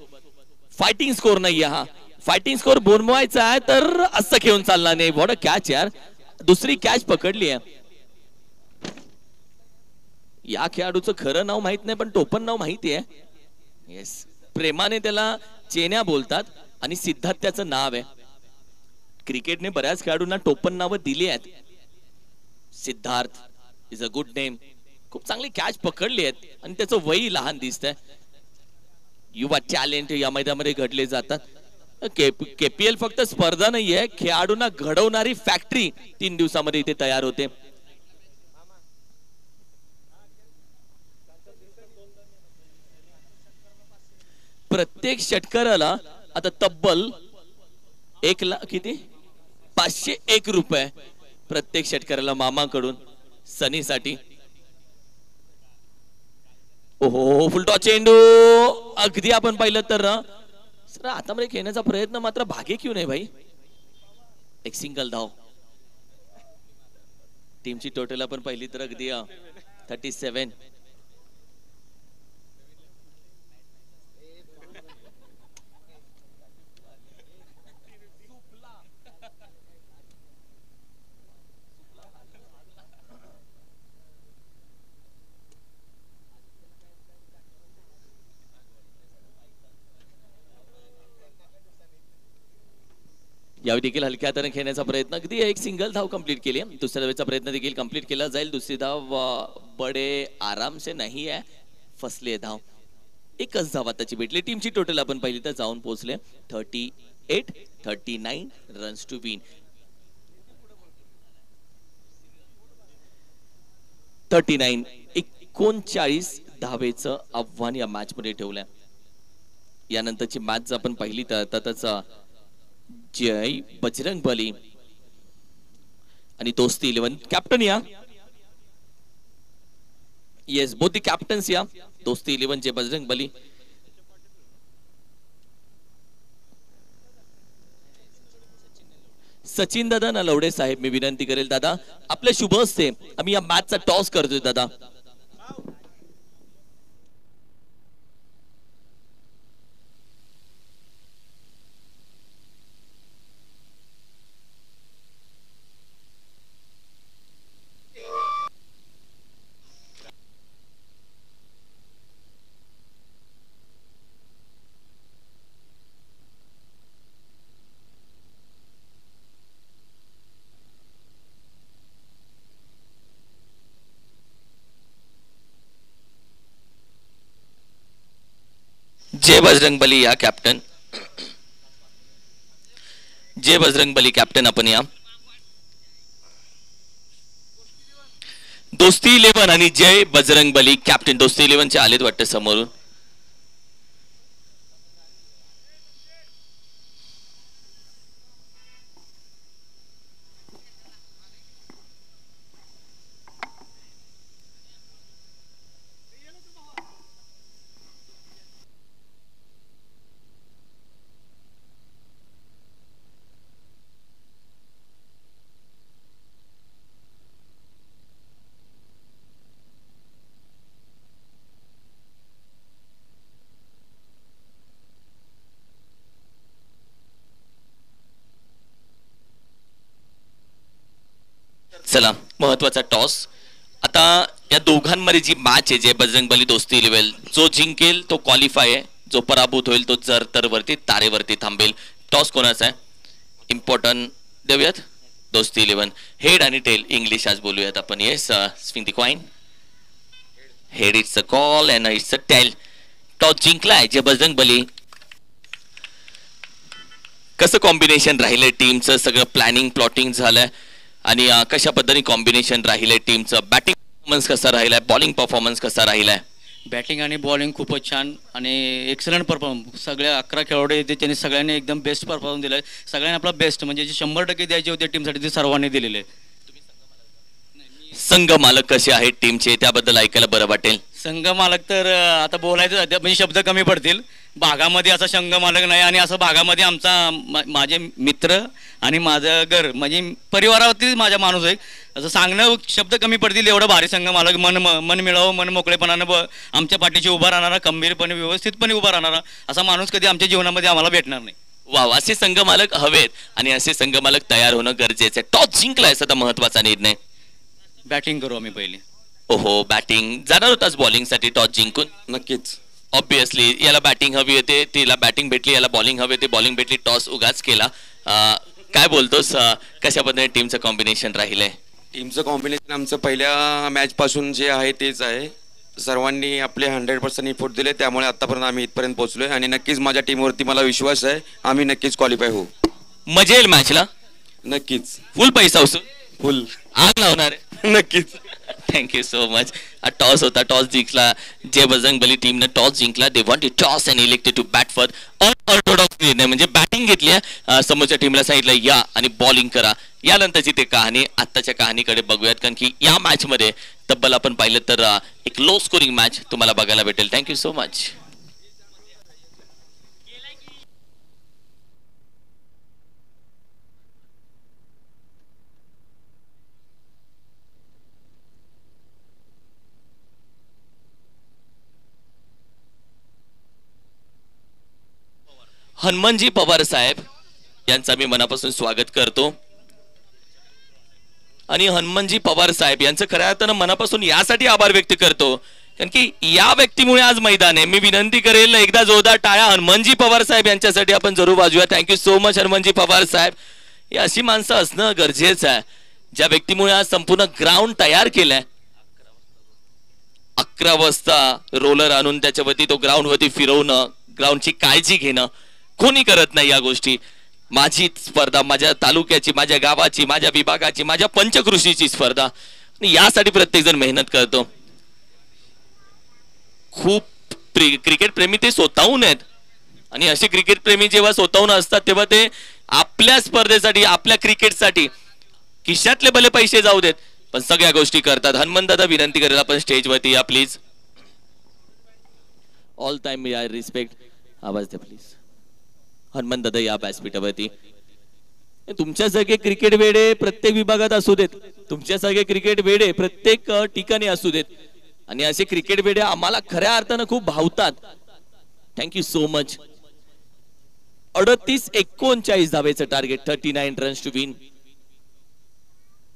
फायटिंग स्कोर नाहीये हा. फायटिंग स्कोर बनवायचा आहे तर असं खेळून चालणार नाही. व्हॉट अ कॅच यार. दुसरी कॅच पकडली आहे. या खेळाडूचं खरं नाव माहित नाही पण टोपण नाव माहिती आहे. येस, प्रेमाने त्याला चेन्या बोलतात आणि सिद्धार्थ त्याचं नाव आहे. क्रिकेटने बऱ्याच खेळाडूंना टोपण नावं दिली आहेत. Siddharth is a good name. खूप चांगली कॅच पकडली आहेत आणि त्याचं वय लहान दिसतंय. युवा टॅलेंट या मैदानामध्ये घडले जातात. केपीएल फक्त स्पर्धा नाहीये, खेळाडूंना घडवणारी फॅक्टरी 3 दिवसामध्ये इथे तयार होते. प्रत्येक षटकाराला आता तब्बल 1 लाख किती 501 रुपये प्रत्येक षटकाराला मामाकडून सनीसाठी. ओहो, फुलटॉस चेंडू. अगदी आपण पाहिलं तर सर आता मध्ये खेळण्याचा प्रयत्न मात्र भागे क्यों नाही भाई. एक सिंगल धाव. टीमची टोटल आपण पाहिली तर अगदी 37. यावेळी देखील हलक्या हाताने खेळण्याचा प्रयत्न, अगदी एक सिंगल धाव कंप्लीट केली. दुसऱ्या धावेचा प्रयत्न देखील कंप्लीट केला जाईल. दुसरी धाव बडे आराम से नाही आहे, फसली धाव. एकच धाव आताची भेटली. टीमची टोटल आपण पाहिली तर जाऊन पोहोचले 39 रन्स टू विन. 39 धावेचं आव्हान या मॅच मध्ये ठेवलंय. यानंतरची मॅच आपण पाहिली तर त्याच जय बजरंगबली आणि दोस्ती 11 कॅप्टन या. येस, बोथ द कॅप्टन्स या. दोस्ती 11 जय बजरंगबली. सचिन दादा नलवडे साहेब, मी विनंती करेल दादा आपल्या शुभ हस्ते आम्ही या मॅचचा टॉस करतोय दादा. जय बजरंगबली या कॅप्टन. जय बजरंगबली कॅप्टन आपण या. दोस्ती 11 आणि जय बजरंगबली कॅप्टन. दोस्ती 11 चे आलेत वाटतं समोरून. चला महत्वाचा टॉस. आता या दोघांमध्ये जी मॅच आहे जे बजरंगबली दोस्ती 11, जो जिंकेल तो क्वालिफाय आहे, जो पराभूत होईल तो जर तर वरती तारेवरती थांबेल. टॉस कोणाचा आहे इम्पॉर्टंट देऊयात. दोस्ती 11 हेड आणि टेल इंग्लिश आज बोलूयात आपण. Yes swing the coin. Head it's a call and it's a tail. Toss जिंकलाय जे बजरंगबली. कसं कॉम्बिनेशन राहिलंय टीमचं, सगळं प्लॅनिंग प्लॉटिंग झालंय आणि कशा पद्धतीने कॉम्बिनेशन राहिलंय टीमचं. बॅटिंग परफॉर्मन्स कसा राहिलाय, बॉलिंग परफॉर्मन्स कसा राहिलाय. बॅटिंग आणि बॉलिंग खूपच छान आणि एक्सलंट परफॉर्मन्स. सगळ्या 11 खेळाडू येते त्यांनी सगळ्यांनी एकदम बेस्ट परफॉर्मन्स दिलाय. सगळ्यांनी आपला बेस्ट म्हणजे जे 100% द्यायचे होते टीमसाठी ते सर्वांनी दिलेले. संघ मालक कसे आहेत टीमचे त्याबद्दल ऐकायला बरं वाटेल. संघ मालक तर आता बोलायचं म्हणजे शब्द कमी पडतील. भागामध्ये असा संघ मालक नाही आणि असं भागामध्ये आमचा माझे मित्र आणि माझं घर म्हणजे परिवारावरतीच माझा माणूस आहे असं सांगणं शब्द कमी पडतील. एवढं भारी संघ मालक, मन मिळावं, मन मोकळेपणानं आमच्या पाठीशी उभा राहणारा, खंबीरपणे व्यवस्थितपणे उभा राहणारा असा माणूस कधी आमच्या जीवनामध्ये आम्हाला भेटणार नाही. वा, असे संघ मालक हवेत आणि असे संघ मालक तयार होणं गरजेचं आहे. टॉस जिंकलाय सध्या महत्वाचा निर्णय. बॅटिंग करू आम्ही पहिले. ओहो, बॅटिंग जाणार होताच बॉलिंग साठी टॉस जिंकून. नक्कीच ऑब्विसली याला बॅटिंग हवी होते, तिला बॅटिंग भेटली, याला बॉलिंग हवी होती, बॉलिंग भेटली, टॉस उगाच केला. काय बोलतोस, कशा पद्धतीने टीमचं कॉम्बिनेशन राहिलंय. टीमचं कॉम्बिनेशन आमचं पहिल्या मॅच पासून जे आहे तेच आहे. सर्वांनी आपले 100% इफोर्ट दिले, त्यामुळे आतापर्यंत आम्ही इथपर्यंत पोहोचलोय आणि नक्कीच माझ्या टीमवरती मला विश्वास आहे. आम्ही नक्कीच क्वालिफाय होऊ. मजा येईल मॅचला. नक्कीच फुल पैसा उचल, फुल आग लावणार आहे. नक्कीच. Thank you so much. टॉस होता, टॉस जिंकला. जे बजरंगबली टीमने टॉस जिंकला. They want to toss and elected to bat first. Unorthodox निर्णय म्हणजे बॅटिंग घेतली आहे, समोरच्या टीमला सांगितलं या आणि बॉलिंग करा. यानंतरची ते कहाणी आत्ताच्या कहाणीकडे बघूयात, कारण की या मॅच मध्ये तब्बल आपण पाहिलं तर एक लो स्कोरिंग मॅच तुम्हाला बघायला भेटेल. Thank you so much. Hanumanji Pawar साहेब यांचा मी मनापासून स्वागत करतो आणि हनुमानजी पवार साहेब यांचं खऱ्या अर्थानं मनापासून यासाठी आभार व्यक्त करतो कारण की या व्यक्तीमुळे आज मैदान आहे. मी विनंती करेल एकदा जोरदार टाळ्या हनुमानजी पवार साहेब यांच्यासाठी आपण जरूर वाजूया. Thank you so much Hanumanji Pawar साहेब. ही अशी माणसं असणं गरजेचं आहे ज्या व्यक्तीमुळे आज संपूर्ण ग्राउंड तयार केलाय. 11 वाजता रोलर आणून त्याच्यावरती तो ग्राउंड वरती फिरवणं, ग्राउंडची काळजी घेणं कोणी करत नाही. या गोष्टी माझी स्पर्धा, माझ्या तालुक्याची, माझ्या गावाची, माझ्या विभागाची, माझ्या पंचकृषीची स्पर्धा, यासाठी प्रत्येक जण मेहनत करतो. खूप क्रिकेट प्रेमी ते स्वतःहून आहेत आणि असे क्रिकेट प्रेमी जेव्हा स्वतःहून असतात तेव्हा ते आपल्या स्पर्धेसाठी, आपल्या क्रिकेटसाठी खिशातले भले पैसे जाऊ देत पण सगळ्या गोष्टी करतात. हनुमान दादा विनंती करेल आपण स्टेजवरती या please. All time I respect. आवाज द्या प्लीज. हनुमान दादा या व्यासपीठावरती. तुमच्यासारखे क्रिकेट वेडे प्रत्येक विभागात असू देत, तुमच्यासारखे क्रिकेट वेडे प्रत्येक ठिकाणी असू देत आणि असे क्रिकेट वेडे आम्हाला खऱ्या अर्थानं खूप भावतात. Thank you so much. 38-39 धावेचं टार्गेट, 39 रन्स टू विन.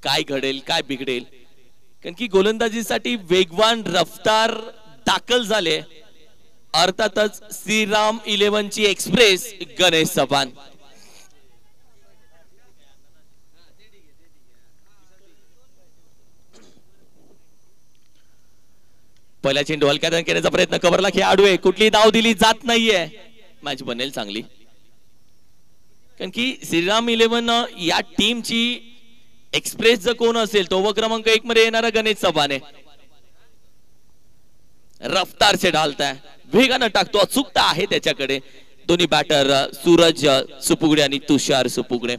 काय घडेल काय बिघडेल, कारण की गोलंदाजीसाठी वेगवान रफ्तार दाखल झाले. अर्थातच श्रीराम 11 ची एक्सप्रेस गणेश चव्हाण. पहिला चेंडू हलक्यात खेळण्याचा प्रयत्न, कव्हरला खेळाडू आहे, कुठली धाव दिली जात नाहीये. मॅच बनेल चांगली, कारण की श्रीराम 11 या टीमची एक्सप्रेस जर कोण असेल तो क्रमांक 1 मध्ये येणारा गणेश चव्हाण आहे. रफ्तार से डालताय, वेगानं टाकतो, अचूकता आहे त्याच्याकडे. दोन्ही बॅटर सूरज सुपुगडे आणि तुषार सुपुगडे.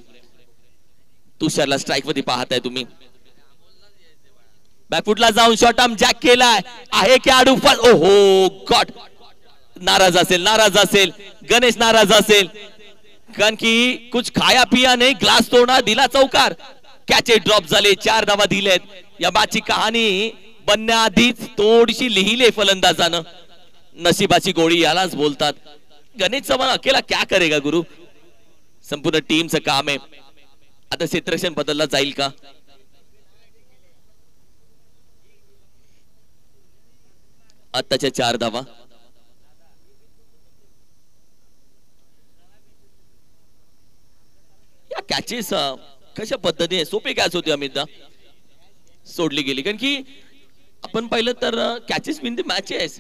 तुषारला स्ट्राईक मध्ये पाहताय तुम्ही. बॅकफुटला जाऊन शॉट आर्म जॅक केलाय, आहे खेळाडू. ओहो गॉड, नाराज असेल गणेश, नाराज असेल, कारण की कुछ खाया पिया नाही, ग्लास तोडा, दिला चौकार. कॅचे ड्रॉप झाले, 4 धावा दिलेत. या मॅचची कहाणी बनण्याआधीच थोडीशी लिहिले फलंदाजानं. नशिबाची गोळी यालाच बोलतात. गणेश चव्हाण अकेला क्या करेगा गुरु, संपूर्ण टीमचं काम आहे. आता क्षेत्ररक्षण बदलला जाईल का? आताच्या 4 धावा. या कॅचेस कशा पद्धतीने, सोपे कॅच होते अमितदा, सोडली गेली. कारण की आपण पाहिलं तर catches mean the matches,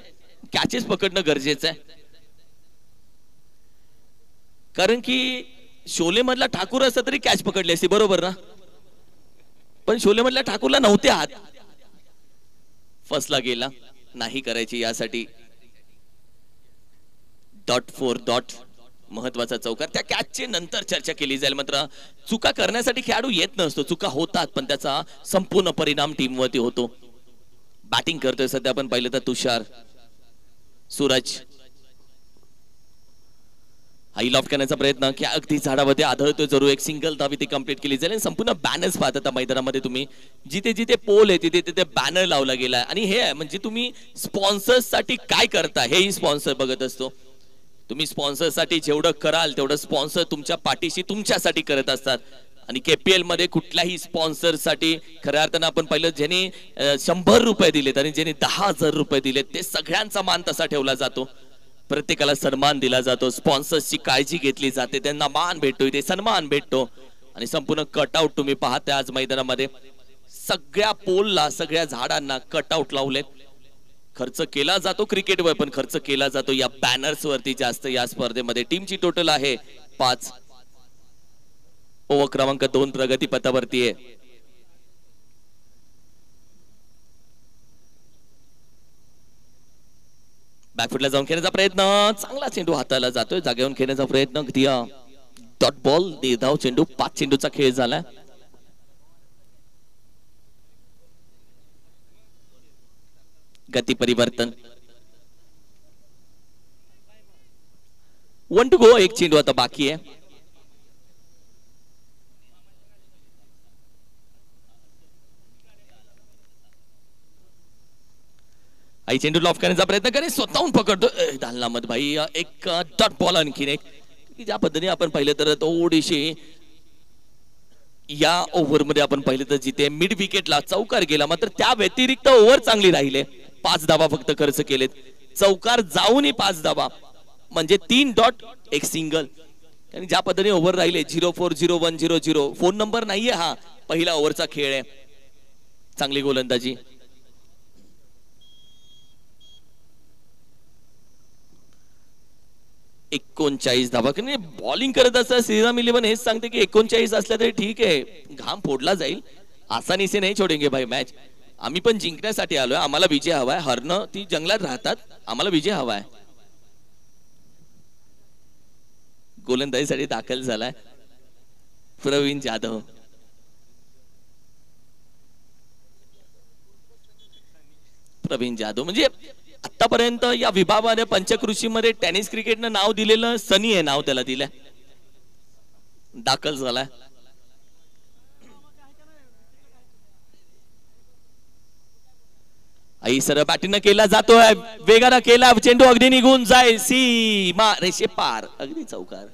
catches पकडणं गरजेचं आहे. कारण की शोले मधला ठाकूर असता तरी कॅच पकडली असती, बरोबर ना? पण शोले मधल्या ठाकूरला नव्हते हात, फसला गेला. नाही करायची, यासाठी .4 महत्वाचा चौकार. त्या कॅचचे नंतर चर्चा केली जाईल. मात्र चुका करण्यासाठी खेळाडू येत नसतो, चुका होतात, पण त्याचा संपूर्ण परिणाम टीमवरती होतो. बॅटिंग करतोय सध्या आपण पाहिलं तर तुषार. सूरज हाई लॉफ्ट करण्याचा प्रयत्न, की अगदी झाडामध्ये आढळतोय जरूर. एक सिंगल धाव ती कंप्लीट केली जाईल. संपूर्ण बॅनर्स पाहता त्या मैदानामध्ये तुम्ही, जिथे जिथे पोल आहे तिथे तिथे बॅनर लावला गेलाय. आणि हे आहे म्हणजे तुम्ही स्पॉन्सर्स साठी काय करता हेही स्पॉन्सर बघत असतो. तुम्ही स्पॉन्सर साठी जेवढं कराल तेवढं स्पॉन्सर तुमच्या पाठीशी तुमच्यासाठी करत असतात. आणि KPL मध्ये कुठल्याही स्पॉन्सर साठी खऱ्या अर्थानं आपण पाहिलं, ज्यांनी 100 रुपये दिलेत आणि ज्यांनी 10,000 रुपये दिलेत, ते सगळ्यांचा मान तसा ठेवला जातो. प्रत्येकाला सन्मान दिला जातो, स्पॉन्सर्सची काळजी घेतली जाते, त्यांना मान भेटतो, इथे सन्मान भेटतो. आणि संपूर्ण कटआउट तुम्ही पाहताय आज मैदानामध्ये. सगळ्या पोलला, सगळ्या झाडांना कटआउट लावलेत. खर्च केला जातो क्रिकेटवर, पण खर्च केला जातो या बॅनर्स वरती जास्त. या स्पर्धेमध्ये टीमची टोटल आहे 5. ओव्हर क्रमांक 2 प्रगती पथावरती आहे. बॅकफुटला जाऊन खेळण्याचा प्रयत्न, चांगला चेंडू हाताला जातोय, जागेवरून खेळण्याचा प्रयत्न, डॉट बॉल, निर्धाव चेंडू. 5 चेंडूचा खेळ झाला. गती परिवर्तन, 1 to go. 1 चेंडू आता बाकी आहे. आई चेंडू लॉफ करण्याचा प्रयत्न करे, स्वतःहून पकडतो दालनामध्ये भाई. एक डॉट बॉल, आणखीन एक. ज्या पद्धतीने आपण पाहिलं तर थोडीशी या ओव्हर मध्ये आपण पाहिलं तर जिथे मिड विकेटला चौकार गेला, मात्र त्या व्यतिरिक्त ओव्हर चांगली राहिले. 5 धावा फक्त खर्च केलेत. चौकार जाऊनही 5 धावा, म्हणजे 3 डॉट 1 सिंगल. आणि ज्या पद्धतीने ओव्हर राहिले 040100, फोन नंबर नाहीये हा, पहिला ओव्हरचा खेळ आहे. चांगली गोलंदाजी. एकोणचाळीस धावा. बॉलिंग करत असता श्रीराम 11 हेच सांगते की 39 असल्या तरी ठीक आहे, घाम फोडला जाईल, आसानीसे नाही छोडेंगे भाई मॅच. आम्ही पण जिंकण्यासाठी आलोय, आम्हाला विजय हवाय. हरणं ती जंगलात राहतात, आम्हाला विजय हवाय. गोलंदाजीसाठी दाखल झालाय प्रवीण जाधव. प्रवीण जाधव म्हणजे आतापर्यंत या विभागामध्ये पंचकृषीमध्ये टेनिस क्रिकेटनं नाव दिलेलं सनी आहे, नाव त्याला दिलंय. दाखल झालाय. आई सर बॅटिंग केला जातोय, वेगानं केला, चेंडू अगदी निघून जाईल, सीमा रेषे पार, अगदी चौकार.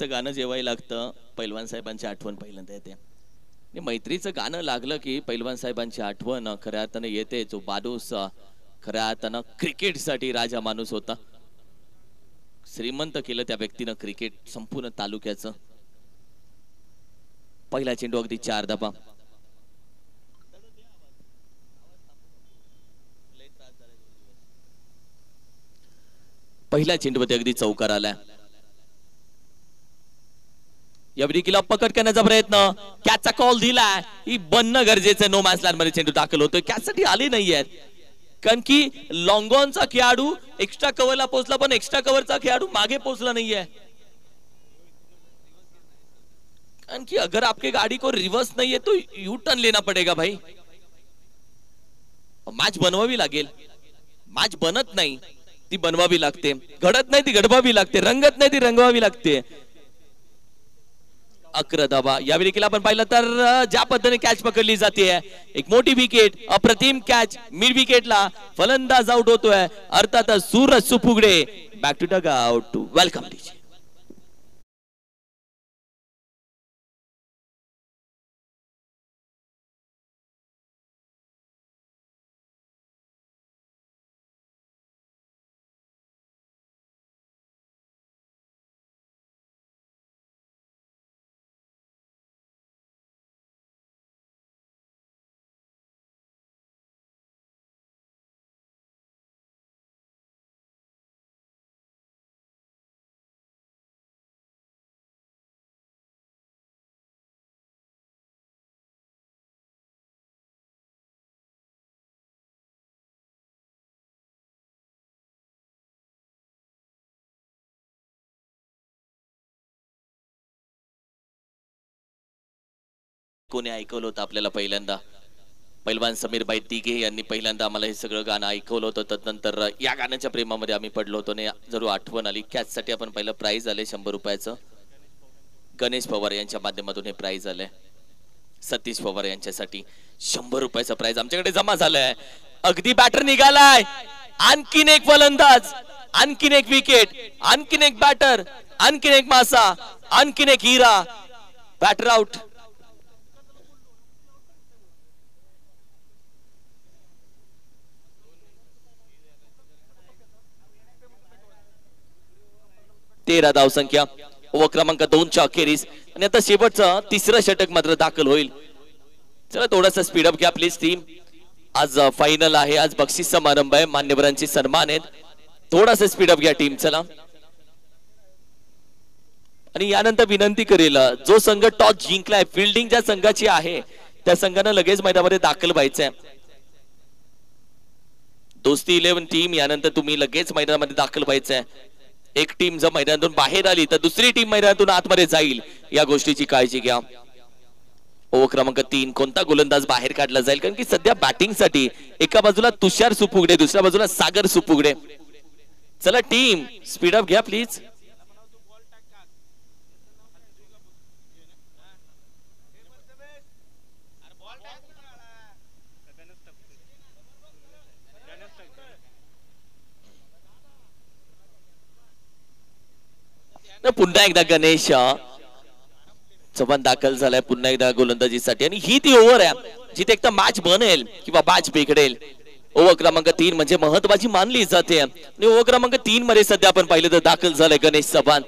गाणं जेवायला लागतं, पैलवान साहेबांची आठवण पहिल्यांदा येते. मैत्रीचं गाणं लागलं की पैलवान साहेबांची आठवण खऱ्या अर्थानं येते. जो माणूस खऱ्या अर्थानं क्रिकेटसाठी राजा माणूस होता. श्रीमंत केलं त्या व्यक्तीनं क्रिकेट संपूर्ण तालुक्याचं. पहिला चेंडू अगदी 4 धावा. पहिल्या चेंडूमध्ये अगदी चौकार आलाय. या विकेटला पकड करण्याचा प्रयत्न, कॅचचा कॉल दिलाय. ही बनणं गरजेचं. नो मॅच मध्ये चेंडू दाखल होतोय. कॅचसाठी आले नाहीयेत कारण की लॉंगॉनचा खेळाडू एक्स्ट्रा कव्हरला पोहोचला पण एक्स्ट्रा कव्हरचा खेळाडू मागे पोहोचला नाहीये. कारण की अगर आपके गाड़ी को रिवर्स नहीं है तो यू टर्न लेना पड़ेगा भाई. मॅच बनवावी लागेल. मॅच बनत नाही ती बनवावी लागते, घडत नाही ती घडवावी लागते, रंगत नाही ती रंगवावी लागते. 11 धावा. यावेळी केला आपण पाहिलं तर ज्या पद्धतीने कॅच पकडली जाते, एक मोठी विकेट, अप्रतिम कॅच मिड विकेटला, फलंदाज आउट होतोय. अर्थात Suraj Supugade back to Doug out to welcome DJ. कोणी ऐकवलं होतं आपल्याला पहिल्यांदा? पैलवान समीर भाई तिघे यांनी पहिल्यांदा आम्हाला हे सगळं गाणं ऐकवलं होतं. तदनंतर या गाण्याच्या प्रेमामध्ये आम्ही पडलो होतो आणि जरूर आठवण आली. कॅच साठी आपण पहिलं प्राइज आले 100 रुपयाचं. गणेश पवार यांच्या माध्यमातून हे प्राइज आलंय. सतीश पवार यांच्यासाठी 100 रुपयाचं प्राइज आमच्याकडे जमा झालंय. अगदी बॅटर निघालाय. आणखीन एक फलंदाज, आणखीन एक विकेट, आणखीन एक बॅटर, आणखीन एक मासा, आणखीन एक हिरा. Batter out. तेरा धाव संख्या. ओव्हर क्रमांक 2 च्या अखेरीस आणि आता शेवटचं तिसरं षटक मात्र दाखल होईल. चला थोडासा स्पीडअप घ्या प्लीज टीम. आज फायनल आहे, आज बक्षीस समारंभ आहे, मान्यवरांचे सन्मान आहेत. थोडासा स्पीडअप घ्या टीम. चला. आणि यानंतर विनंती करेल, जो संघ टॉस जिंकलाय, फिल्डिंग ज्या संघाची आहे त्या संघानं लगेच मैदानामध्ये दाखल व्हायचंय. दोस्ती 11 टीम यानंतर तुम्ही लगेच मैदानामध्ये दाखल व्हायचंय. एक टीम जर मैदानातून बाहेर आली तर दुसरी टीम मैदानातून आतमध्ये जाईल, या गोष्टीची काळजी घ्या. ओव्हर क्रमांक 3 कोणता गोलंदाज बाहेर काढला जाईल, कारण की सध्या बॅटिंग साठी एका बाजूला तुषार सुपुगडे, दुसऱ्या बाजूला सागर सुपुगडे. चला टीम स्पीडअप घ्या प्लीज. पुन्हा एकदा गणेश चव्हाण दाखल झालाय पुन्हा एकदा गोलंदाजीसाठी. आणि ही ती ओव्हर आहे जिथे एक तर मॅच बनेल किंवा मॅच बिघडेल. ओव्हर क्रमांक 3 म्हणजे महत्वाची मानली जाते. आणि ओव्हर क्रमांक 3 मध्ये सध्या आपण पाहिलं तर दाखल झालाय गणेश चव्हाण.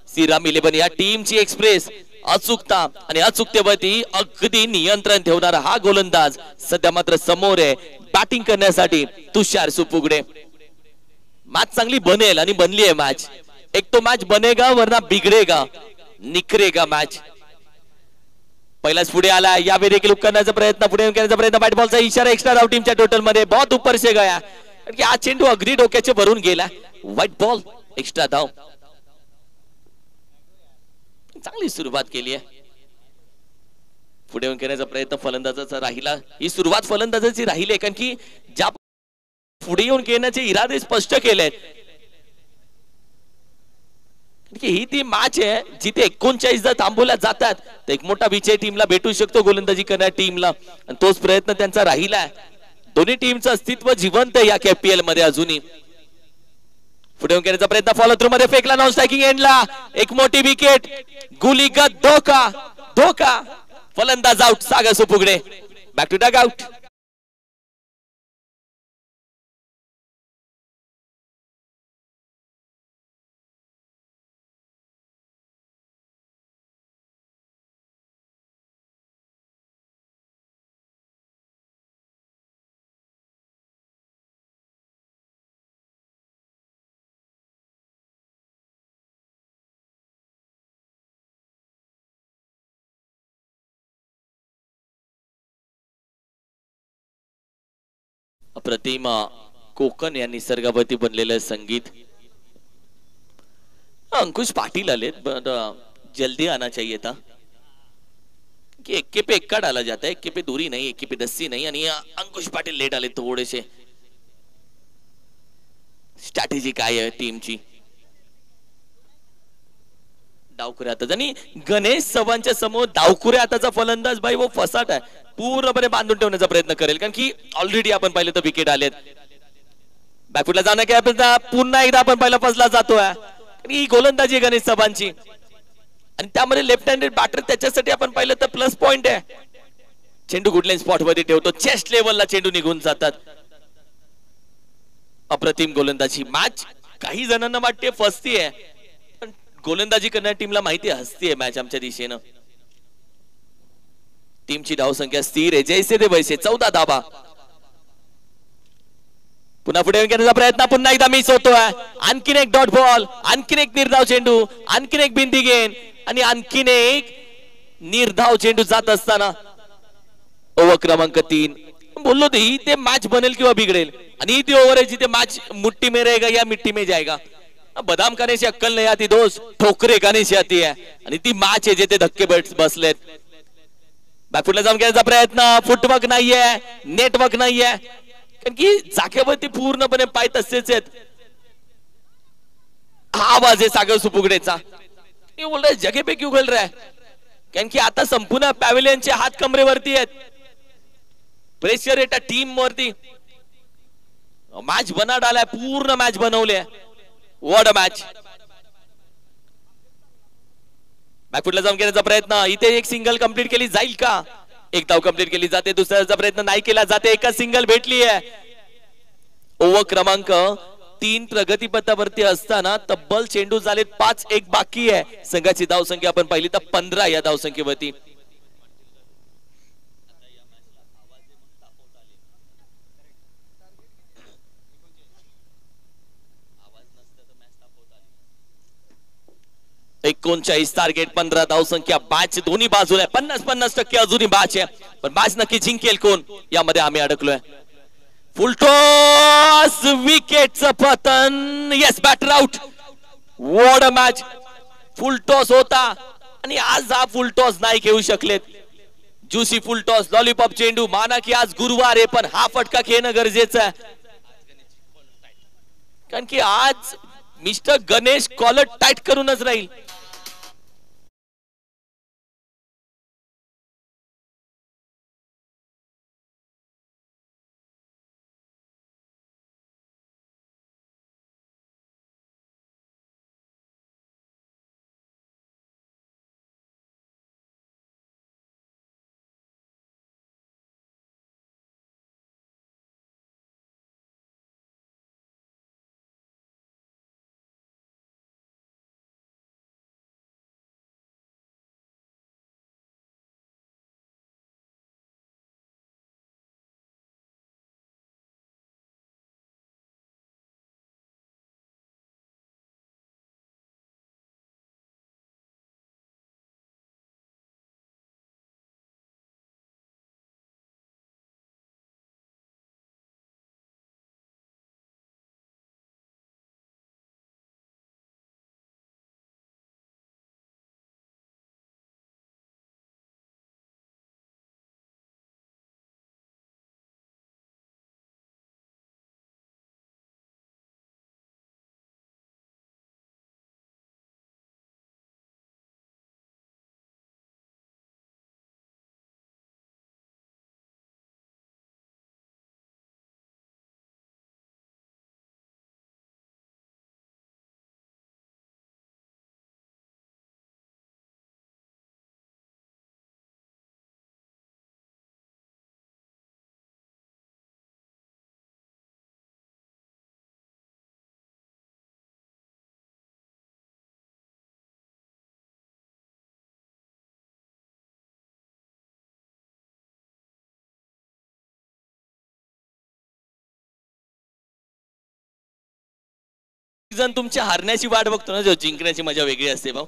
श्रीराम 11 या टीमची एक्सप्रेस, अचूकता आणि अचूकतेवरती अगदी नियंत्रण ठेवणारा हा गोलंदाज सध्या मात्र समोर आहे बॅटिंग करण्यासाठी तुषार सुपुगडे. मॅच चांगली बनेल आणि बनली आहे मॅच. एक तो मैच बनेगा वरना बिगड़ेगा, निखरेगा मैच. पहिलाच पुढे आला. यावेळी देखील करण्याचा प्रयत्न, पुढे करण्याचा प्रयत्न, बॅट बॉलचा इशारा. एक्स्ट्रा धाव टीमच्या टोटल मध्ये बहुत ऊपर से गया. हा चेंडू अगदी डोक्याचे भरून गेला. व्हाईट बॉल, एक्स्ट्रा धाव. चांगली सुरुवात केली आहे. पुढे येऊन करण्याचा प्रयत्न फलंदाजाचा राहिला. ही सुरुवात फलंदाजाची राहिली कारण की ज्या पुढे येऊन खेळण्याचे इरादे स्पष्ट केलेत. ही ती मॅच आहे जिथे 39 जर थांबवल्या जातात तर एक मोठा विजय टीमला भेटू शकतो, गोलंदाजी करणाऱ्या टीमला. आणि तोच प्रयत्न त्यांचा राहिला. दोन्ही टीमचं अस्तित्व जिवंत आहे या केपीएल मध्ये अजूनही. पुढे येऊन करण्याचा प्रयत्न, फॉलो थ्रू मध्ये फेकला, नॉन स्ट्रायकिंग एंडला एक मोठी विकेट. गुलीगत धोका, धोका. फलंदाज out Sagar Supugade. Back to Doug out. अप्रतिम कोकण या निसर्गावरती बनलेलं संगीत. अंकुश पाटील आलेत, जल्दी आना चाहिए था कि एक्के पे एक्का डाला जाता है, एक्के पे दूरी नहीं, एक्के पे दस्सी नहीं. आणि अंकुश पाटील लेट आले थोडेसे. स्ट्रॅटेजी काय आहे टीमची. डावखुऱ्या हातात आणि गणेश चव्हाणच्या समोर डावखुऱ्या हाताचा फलंदाज भाई वो फसाट आहे. पूर्णपणे बांधून ठेवण्याचा प्रयत्न करेल, कारण की ऑलरेडी आपण पाहिलं तर विकेट आलेत. बॅकफुटला जाणं काय पुन्हा एकदा आपण पहिला फसला जातोय. ही गोलंदाजी आहे गणेश चव्हाणची आणि त्यामध्ये लेफ्ट हँडेड बॅटर, त्याच्यासाठी आपण पाहिलं तर प्लस पॉइंट आहे. चेंडू गुडलाईन स्पॉट मध्ये ठेवतो, चेस्ट लेवलला चेंडू निघून जातात. अप्रतिम गोलंदाजी. मॅच काही जणांना वाटते फसतीये, पण गोलंदाजी करणाऱ्या टीमला माहिती हसतीये मॅच आमच्या दिशेनं. टीमची धावसंख्या स्थिर आहे, जैसे ते वैसे 14 धावा. पुन्हा पुढे घेण्याचा प्रयत्न पुन्हा एकदा मिस होतोय. आणखीन एक डॉट बॉल, आणखीन एक निर्धाव चेंडू, आणखीन एक बिंदी गेन आणि आणखीन एक निर्धाव चेंडू जात असताना ओव्हर क्रमांक 3. बोललो ते मॅच बनेल किंवा बिघडेल, आणि ती ओव्हर आहे जिथे मॅच मुट्ठी में रहेगा या मिट्टी में जाएगा. बदाम खाने से अक्कल नहीं आती दोस्त, ठोकरे खाने से आती है. आणि ती मॅच आहे जिथे धक्के बसलेत. बॅकफुटला जाऊन घेण्याचा प्रयत्न, फुटवर्क नाहीये, नेटवर्क नाहीये, कारण की जागेवरती पूर्णपणे पाय तसेच आहेत. हा आवाज आहे सागर सुपुगडेचा. बोल रहा जगह पे क्यों खेल रहा है, कारण की आता संपूर्ण पॅव्हिलियनचे हात कमरेवरती आहेत. प्रेशर येता टीम वरती. मॅच बना डालाय, पूर्ण मॅच बनवले. What a match. बॅकफुटला जाऊन घेण्याचा प्रयत्न, इथे एक सिंगल कंप्लीट केली जाईल का. एक धाव कंप्लीट केली जाते, दुसऱ्याचा प्रयत्न नाही केला जाते. एकच सिंगल भेटली आहे. ओव्हर क्रमांक 3 प्रगतीपथावरती असताना तब्बल चेंडू झाले 5-1 बाकी आहे. संघाची धावसंख्या आपण पाहिली तर 15 या धावसंख्येवरती. एकोणचाळीस टार्गेट, 15 धावसंख्या. मॅच दोन्ही बाजूला 50-50% अजूनही मॅच आहे, पण मॅच नक्की जिंकेल कोण यामध्ये आम्ही अडकलोय. फुलटॉस, विकेटचं पतन. Yes, batter out. What a match. Full toss होता आणि आज हा फुलटॉस नाही घेऊ शकलेत. ज्युसी फुलटॉस, लॉलीपॉप चेंडू. माना की आज गुरुवार आहे, पण हा फटका खेळणं गरजेचं आहे, कारण की आज मिस्टर गणेश कॉलर टाईट करूनच राहील. जण तुमच्या हारण्याची वाट बघतो ना, जो जिंकण्याची मजा वेगळी असते भाऊ.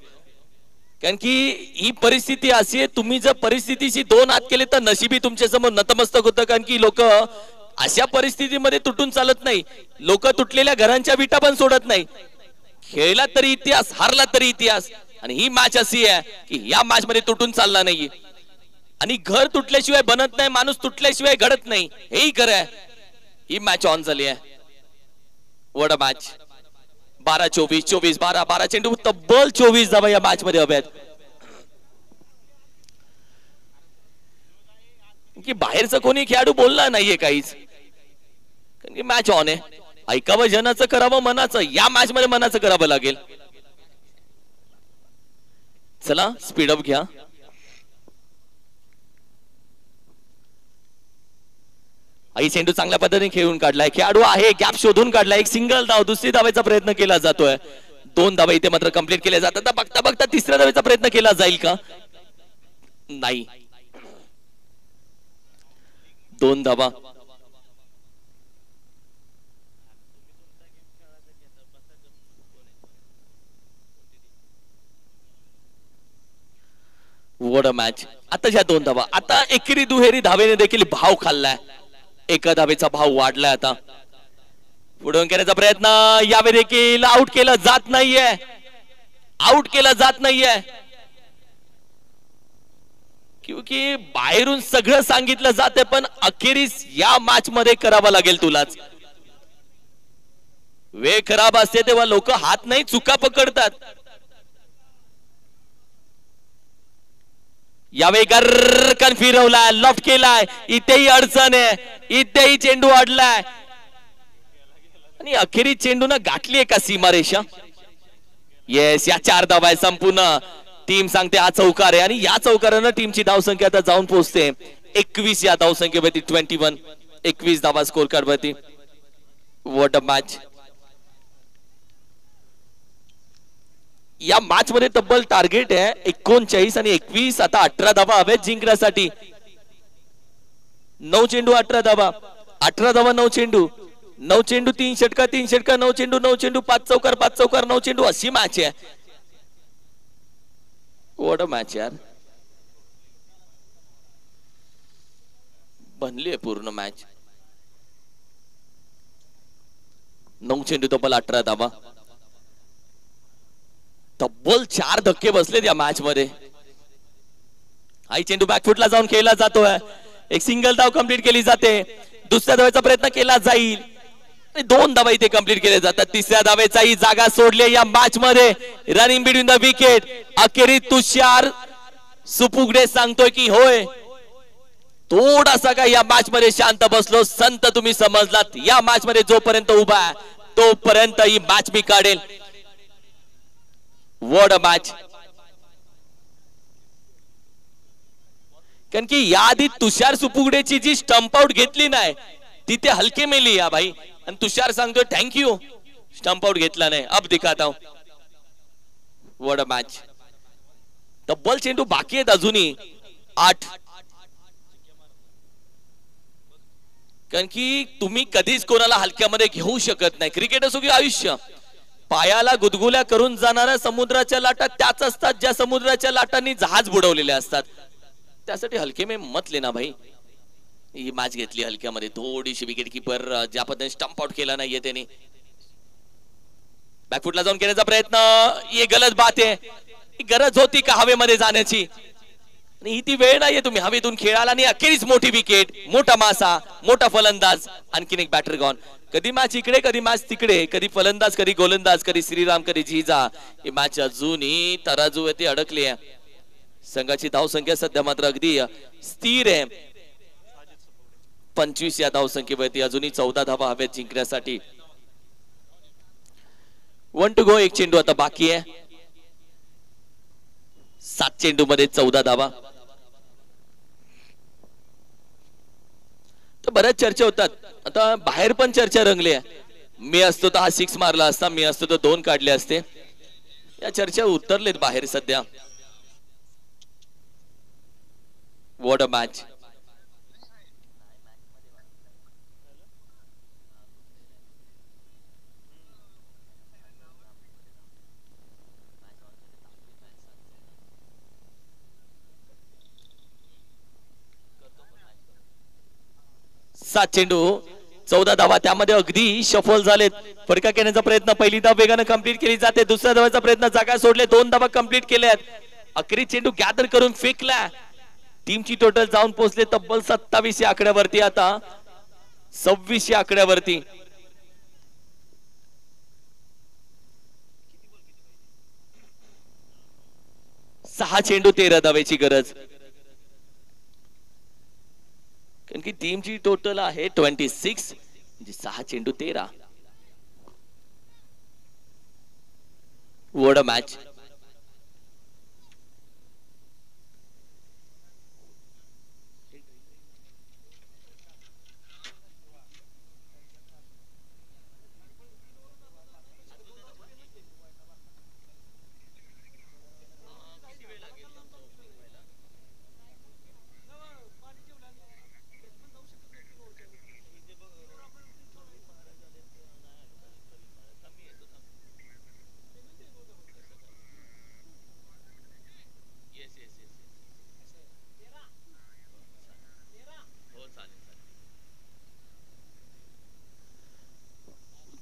कारण की ही परिस्थिती अशी आहे, तुम्ही जर परिस्थितीशी दोन हात केले तर नशिबी तुमच्या समोर नतमस्तक होतं. कारण की लोक अशा परिस्थितीमध्ये तुटून चालत नाही. लोक तुटलेल्या घरांच्या विटा पण सोडत नाही. खेळला तरी इतिहास, हारला तरी इतिहास. आणि ही मॅच अशी आहे की या मॅच मध्ये तुटून चालला नाहीये. आणि घर तुटल्याशिवाय बनत नाही, माणूस तुटल्याशिवाय घडत नाही, हेही खरं आहे. ही मॅच ऑन झाली आहे. वड मॅच 12-24, 24-12, 12 चेंडू, तब्बल 24 धावा या मॅच मध्ये हव्यात. की बाहेरचं कोणी खेळाडू बोलला नाहीये काहीच, कारण की मॅच ऑन आहे. ऐकावं जनाचं, करावं मनाचं. या मॅच मध्ये मनाचं करावं लागेल. चला स्पीडअप घ्या. आई चेंडू चांगल्या पद्धतीने खेळून काढलाय. खेळाडू आहे, गॅप शोधून काढलाय. एक सिंगल धाव, दुसरी धावेचा प्रयत्न केला जातोय. 2 धावा इथे मात्र कंप्लीट केल्या जातात. बघता बघता तिसऱ्या धावेचा प्रयत्न केला जाईल का? नाही. 2 धावा. वड मॅच. आता ज्या 2 धावा, आता एकेरी दुहेरी धावेने देखील भाव खाल्लाय. एका धावेचा भाव वाढलाय. आता पुढून करण्याचा प्रयत्न, यावेळी देखील आउट केलं जात नाहीये. आउट केलं जात नाहीये, क्योंकि बाहेरून सगळं सांगितलं जाते, पण अखेरीस या मॅच मध्ये करावं लागेल तुलाच. वेळ खराब असते तेव्हा लोक हात नाही चुका पकडतात. यावेळी गरकन फिरवलाय, लॉफ्ट केलाय. इथेही अडचण आहे, इथेही चेंडू अडलाय. आणि अखेरी चेंडून गाठली आहे का सीमारेषा? येस, या 4 धावा आहे संपूर्ण. टीम सांगते हा चौकार आहे, आणि या चौकारानं टीमची धावसंख्या आता जाऊन पोहोचते 21 या धावसंख्येवरती. 21, 21 धावा स्कोर कार्ड वरती. What a match. या मॅच मध्ये तब्बल टार्गेट आहे 39 आणि 21. आता 18 धावा हव्यात जिंकण्यासाठी. 9 चेंडू 18 धावा, 18 धावा 9 चेंडू, 9 चेंडू 3 षटका, 3 षटका 9 चेंडू, 9 चेंडू 5 चौकार, 5 चौकार 9 चेंडू. अशी मॅच आहे. व्हॉट अ मॅच यार. बनली आहे पूर्ण मॅच. 9 चेंडू तब्बल 18 धावा. तब्बल 4 धक्के बसलेत या मॅच मध्ये. आई चेंडू बॅकफुटला जाऊन खेळला जातोय. एक सिंगल धाव कंप्लीट केली जाते. दुसऱ्या धावेचा प्रयत्न केला जाईल. 2 धावा इथे कंप्लीट केले जातात. तिसऱ्या धावेचाही जागा सोडली या मॅच मध्ये. Running between the wicket. अखेरी तुषार सुपुगडे सांगतोय की होय, थोडासा का या मॅच मध्ये शांत बसलो. संत तुम्ही समजलात. या मॅच मध्ये जोपर्यंत उभा आहे तोपर्यंत ही मॅच मी काढेल. What a match. कारण की याआधी तुषार सुपुगडेची जी स्टंप आउट घेतली नाही तिथे हलके मेली या भाई. आणि तुषार सांगतोय थँक्यू, स्टंप आउट घेतला नाही, अब दिखाता हूं. What a match. तब्बल चेंडू बाकी आहेत अजूनही 8. कारण की तुम्ही कधीच कोणाला हलक्यामध्ये घेऊ शकत नाही. क्रिकेट असो की आयुष्य, पायाला गुदगुल्या करून जाणाऱ्या समुद्राच्या लाटा त्याच असतात ज्या समुद्राच्या लाटांनी जहाज बुडवलेले असतात. त्यासाठी हलके में मत लेना भाई. ही मॅच घेतली हलक्यामध्ये. थोडीशी विकेट किपर ज्या पद्धतीने स्टंप आउट केला नाहीये त्याने. बॅकफुटला जाऊन केल्याचा प्रयत्न, ही गलत बात आहे. ही गरज होती का हवेमध्ये जाण्याची? आणि ही ती वेळ नाहीये. तुम्ही हवेतून खेळाला आणि अखेरीच मोठी विकेट, मोठा मासा, मोठा फलंदाज. आणखीन एक बॅटर गॉन. कधी मॅच इकडे, कधी मॅच तिकडे, कधी फलंदाज, कधी गोलंदाज, कधी श्रीराम, कधी झिजा. ही मॅच अजूनही तराजूवरती अडकली आहे. संघाची धावसंख्या सध्या मात्र अगदी स्थिर आहे 25 या धावसंख्येवरती. अजूनही 14 धावा हव्यात जिंकण्यासाठी. 1 टू गो. 1 चेंडू आता बाकी आहे. 7 चेंडू मध्ये 14 धावा. तर बऱ्याच चर्चा होतात. आता बाहेर पण चर्चा रंगली आहे. मी असतो तर हा 6 मारला असता, मी असतो तर 2 काढले असते. या चर्चा उतरलेत बाहेर सध्या. What a match. 7 चेंडू 14 धावा, त्यामध्ये अगदी शफल झालेत. फटका घेण्याचा प्रयत्न, पहिली धाव वेगानं कंप्लीट केली जाते. दुसऱ्या धावाचा प्रयत्न, जागा सोडले, 2 धावा कंप्लीट केल्यात. अखेरी चेंडू गॅदर करून फेकला. टीमची टोटल जाऊन पोहोचले तब्बल 27 आकड्यावरती, आता 26 आकड्यावरती. सहा चेंडू 13 धावेची गरज, कारण की टीमची टोटल आहे 26, म्हणजे 6 चेंडू 13. What a match.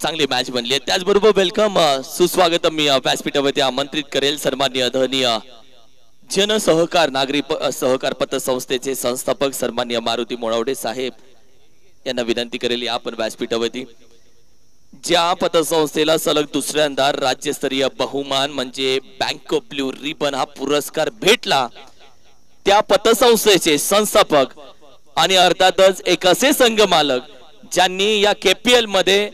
चांगली मॅच बनली आहे. त्याचबरोबर वेलकम सुस्वागत मी व्यासपीठावरती आमंत्रित करेल सन्माननीय आदरणीय जनसहकार नागरी सहकार पतसंस्थेचे संस्थापक सन्माननीय मारुती मोळावडे साहेब यांना विनंती करेल या आपण व्यासपीठावरती. ज्या पतसंस्थेला सलग दुसऱ्यांदा राज्यस्तरीय बहुमान म्हणजे बँक ऑफ ब्ल्यू रिबन हा पुरस्कार भेटला, त्या पतसंस्थेचे संस्थापक आणि अर्थातच एक असे संघ मालक ज्यांनी या केपीएल मध्ये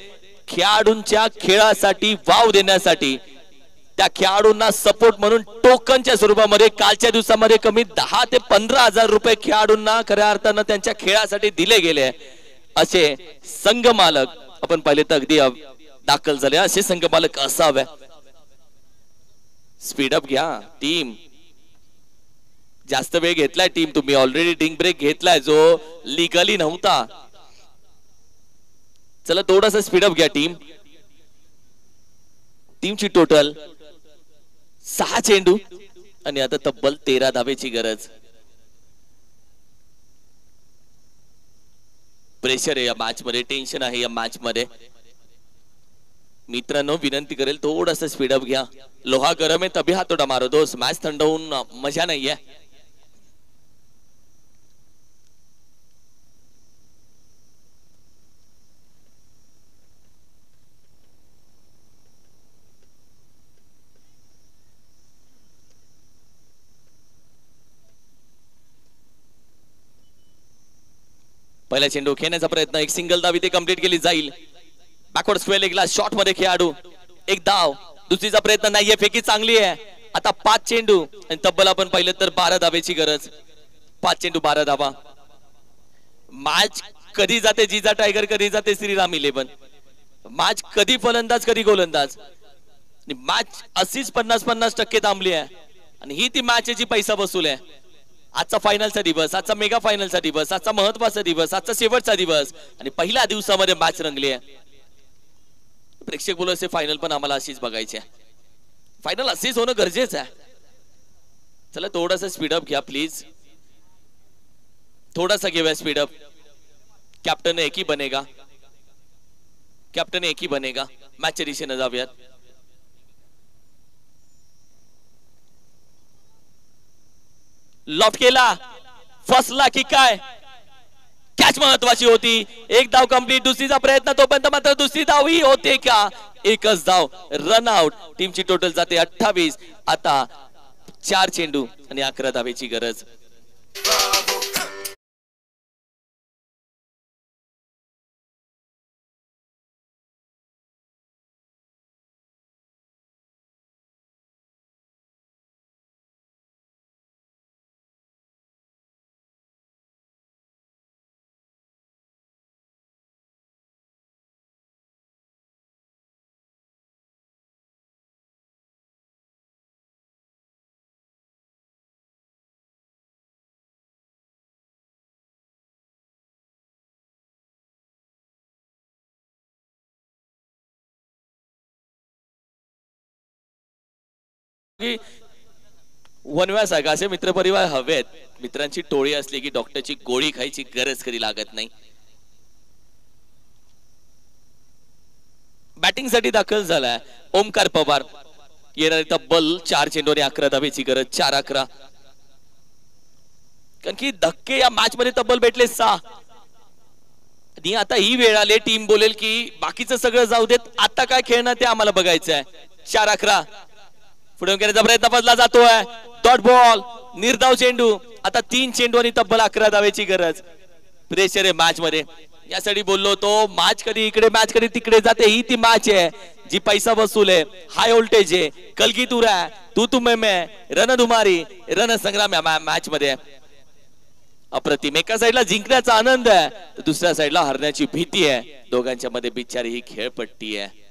खेळाडूंच्या खेळासाठी वाव देण्यासाठी, त्या खेळाडूंना सपोर्ट म्हणून टोकनच्या स्वरूपामध्ये कालच्या दिवसामध्ये कमी 10 ते 15 हजार रुपये खेळाडूंना खऱ्या अर्थानं त्यांच्या खेळासाठी दिले गेले. असे संघ मालक आपण पाहिले तर अगदी दाखल झाले. असे संघ मालक असावे. स्पीडअप घ्या टीम, जास्त वेळ घेतलाय टीम तुम्ही, ऑलरेडी ड्रिंक ब्रेक घेतलाय जो लिगली नव्हता. चला थोडासा स्पीडअप घ्या टीम. टीमची टोटल 6 चेंडू आणि आता तब्बल 13 धावेची गरज. प्रेशर आहे या मॅच मध्ये, टेन्शन आहे या मॅच मध्ये. मित्रांनो विनंती करेल थोडासा स्पीडअप घ्या. लोहा गरम आहे तभी हातोडा मारो दोस्त, मॅच थंड होऊन मजा नाहीये. पहिला चेंडू खेळण्याचा प्रयत्न, एक सिंगल धाव इथे कंप्लीट केली जाईल. बॅकवर्ड स्क्वेअर लेगला शॉट मध्ये खेळाडू, एक धाव. दुसरीचा प्रयत्न नाहीये, फेकी चांगली आहे. आता 5 चेंडू आणि तब्बल आपण पाहिलं तर 12 धावेची गरज. 5 चेंडू 12 धावा. मॅच कधी जाते जिजा टायगर, कधी जाते श्रीराम 11. मॅच कधी फलंदाज कधी गोलंदाज. मॅच अशीच 50-50% थांबली आहे आणि ही ती मॅच जी पैसा वसूल आहे. आजचा फायनलचा दिवस, आजचा मेगा फायनलचा दिवस, आजचा महत्वाचा दिवस, आजचा शेवटचा दिवस आणि पहिल्या दिवसामध्ये मॅच रंगली आहे. प्रेक्षक बोलू असे फायनल पण आम्हाला अशीच बघायची आहे. फायनल अशीच होणं गरजेचं आहे. चला थोडासा स्पीडअप घ्या प्लीज, थोडासा घेऊया स्पीडअप. कॅप्टन एक ही बनेगा, कॅप्टन एक ही बनेगा. मॅचच्या दिशेने जाऊयात. लॉफ्ट केला, फसला की काय, कॅच महत्वाची होती. एक धाव कंप्लीट, दुसरीचा प्रयत्न तोपर्यंत मात्र दुसरी धाव ही होते का, एकच धाव, रन आउट. टीमची टोटल जाते 28. आता 4 चेंडू आणि 11 धावेची गरज. वनव्यास आहे का, असे मित्रपरिवार हवेत. मित्रांची टोळी असली की डॉक्टरची गोळी खायची गरज कधी लागत नाही. बॅटिंग साठी दाखल झालाय ओमकार पवार. येणारी तब्बल 4 चेंडू आणि 11 धावेची गरज. 4-11. कारण की धक्के या मॅच मध्ये तब्बल भेटले 6. आणि आता ही वेळ आली टीम बोलेल की बाकीचं सगळं जाऊ देत, आता काय खेळणं ते आम्हाला बघायचं आहे. 4-11. पुढे घेण्याचा प्रयत्न फसला जातोय. Dot ball. निर्धाव चेंडू. आता 3 चेंडू आणि तब्बल 11 धावेची गरज. प्रेशर आहे मॅच मध्ये. यासाठी बोललो होतो मॅच कधी इकडे मॅच कधी तिकडे जाते. ही ती मॅच आहे जी पैसा वसूल आहे, हाय व्होल्टेज आहे, कलगी तुरा आहे, तू तुम्ही मैं रणधुमारी रणसंग्राम या मॅच मध्ये. अप्रतिम. एका साईडला जिंकण्याचा आनंद आहे तर दुसऱ्या साईडला हरण्याची भीती आहे. दोघांच्या मध्ये बिचारी ही खेळपट्टी आहे.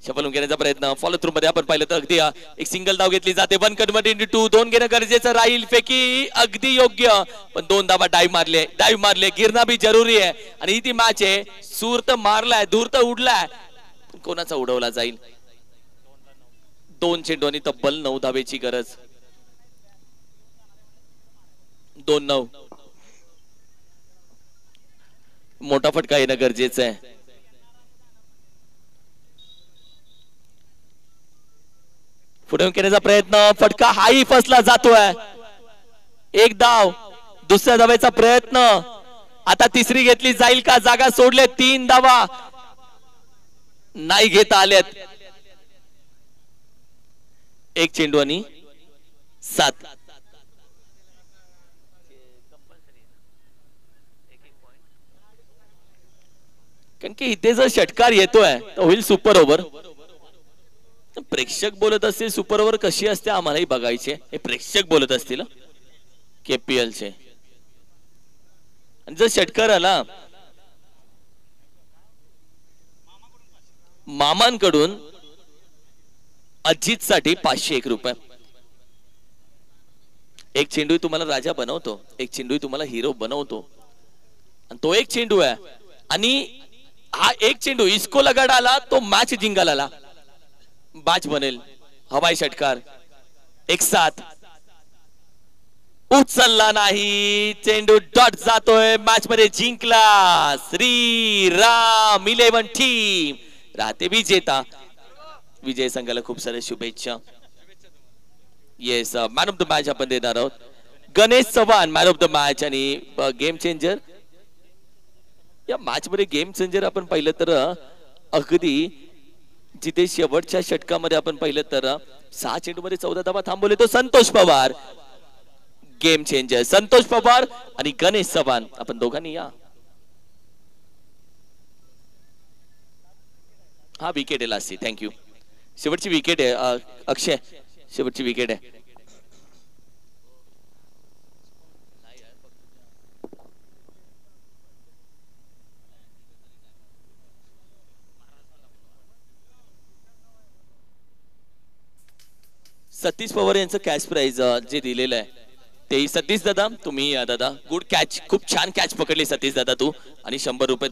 शफल घेण्याचा प्रयत्न फॉलो थ्रू मध्ये आपण पाहिलं तर अगदी एक सिंगल धाव घेतली जाते. 1 कन्वर्ट इंटू 2. 2 घेणं गरजेचं राहील. फेकी अगदी योग्य, पण 2 धावा डाईव्ह मारले. गिरणं भी जरुरी आहे. आणि ही ती मॅच आहे. सूर तर मारलाय, दूर तर उडलाय, कोणाचा उडवला जाईल. 2 चेंडू आणि तब्बल 9 धावेची गरज. 2-9. मोठा फटका येणं गरजेचं आहे. पुढे करण्याचा प्रयत्न. फटका हाही फसला जातोय. 1 धाव. दुसऱ्या धावेचा प्रयत्न. आता तिसरी घेतली जाईल का? जागा सोडले. 3 धावा नाही घेता आल्यात. 1 चेंडू आणि 7. कारण की इथे जर षटकार येतोय तर होईल सुपर ओव्हर. प्रेक्षक बोलत असतील सुपर ओव्हर कशी असते आम्हालाही बघायचे. हे प्रेक्षक बोलत असतील KPL चे. आणि जर षटकार आला मामांकडून अजित साठी 501 रुपये. 1 चेंडू तुम्हाला राजा बनवतो, 1 चेंडू तुम्हाला हिरो बनवतो. आणि तो 1 चेंडू आहे. आणि हा 1 चेंडू इसको लगाड आला तो मॅच जिंकायला बाज बनेल. हवाई षटकार. 1-7. उचलला नाही. चेंडू डॉट जातोय. मॅच मध्ये जिंकला श्रीराम 11 टीम. राहते विजेता. विजय संघाला खूप सारे शुभेच्छा. Yes, man of the match आपण देणार आहोत Ganesh Chavan. Man of the match आणि गेम चेंजर. या मॅच मध्ये गेम चेंजर आपण पाहिलं तर अगदी जिथे शेवटच्या षटकामध्ये आपण पाहिलं तर 6 चेंडू मध्ये 14 धावा थांबवले तो संतोष पवार. गेम चेंजर संतोष पवार आणि गणेश चव्हाण. आपण दोघांनी या. हा विकेट आहे लास्टची. थँक्यू. शेवटची विकेट आहे अक्षय. शेवटची विकेट आहे. सतीश पवार यांचं कॅच प्राइज जे दिलेलं आहे ते सतीश दादा तुम्ही दादा गुड कॅच. खूप छान कॅच पकडली सतीश दादा तू. आणि 100 रुपये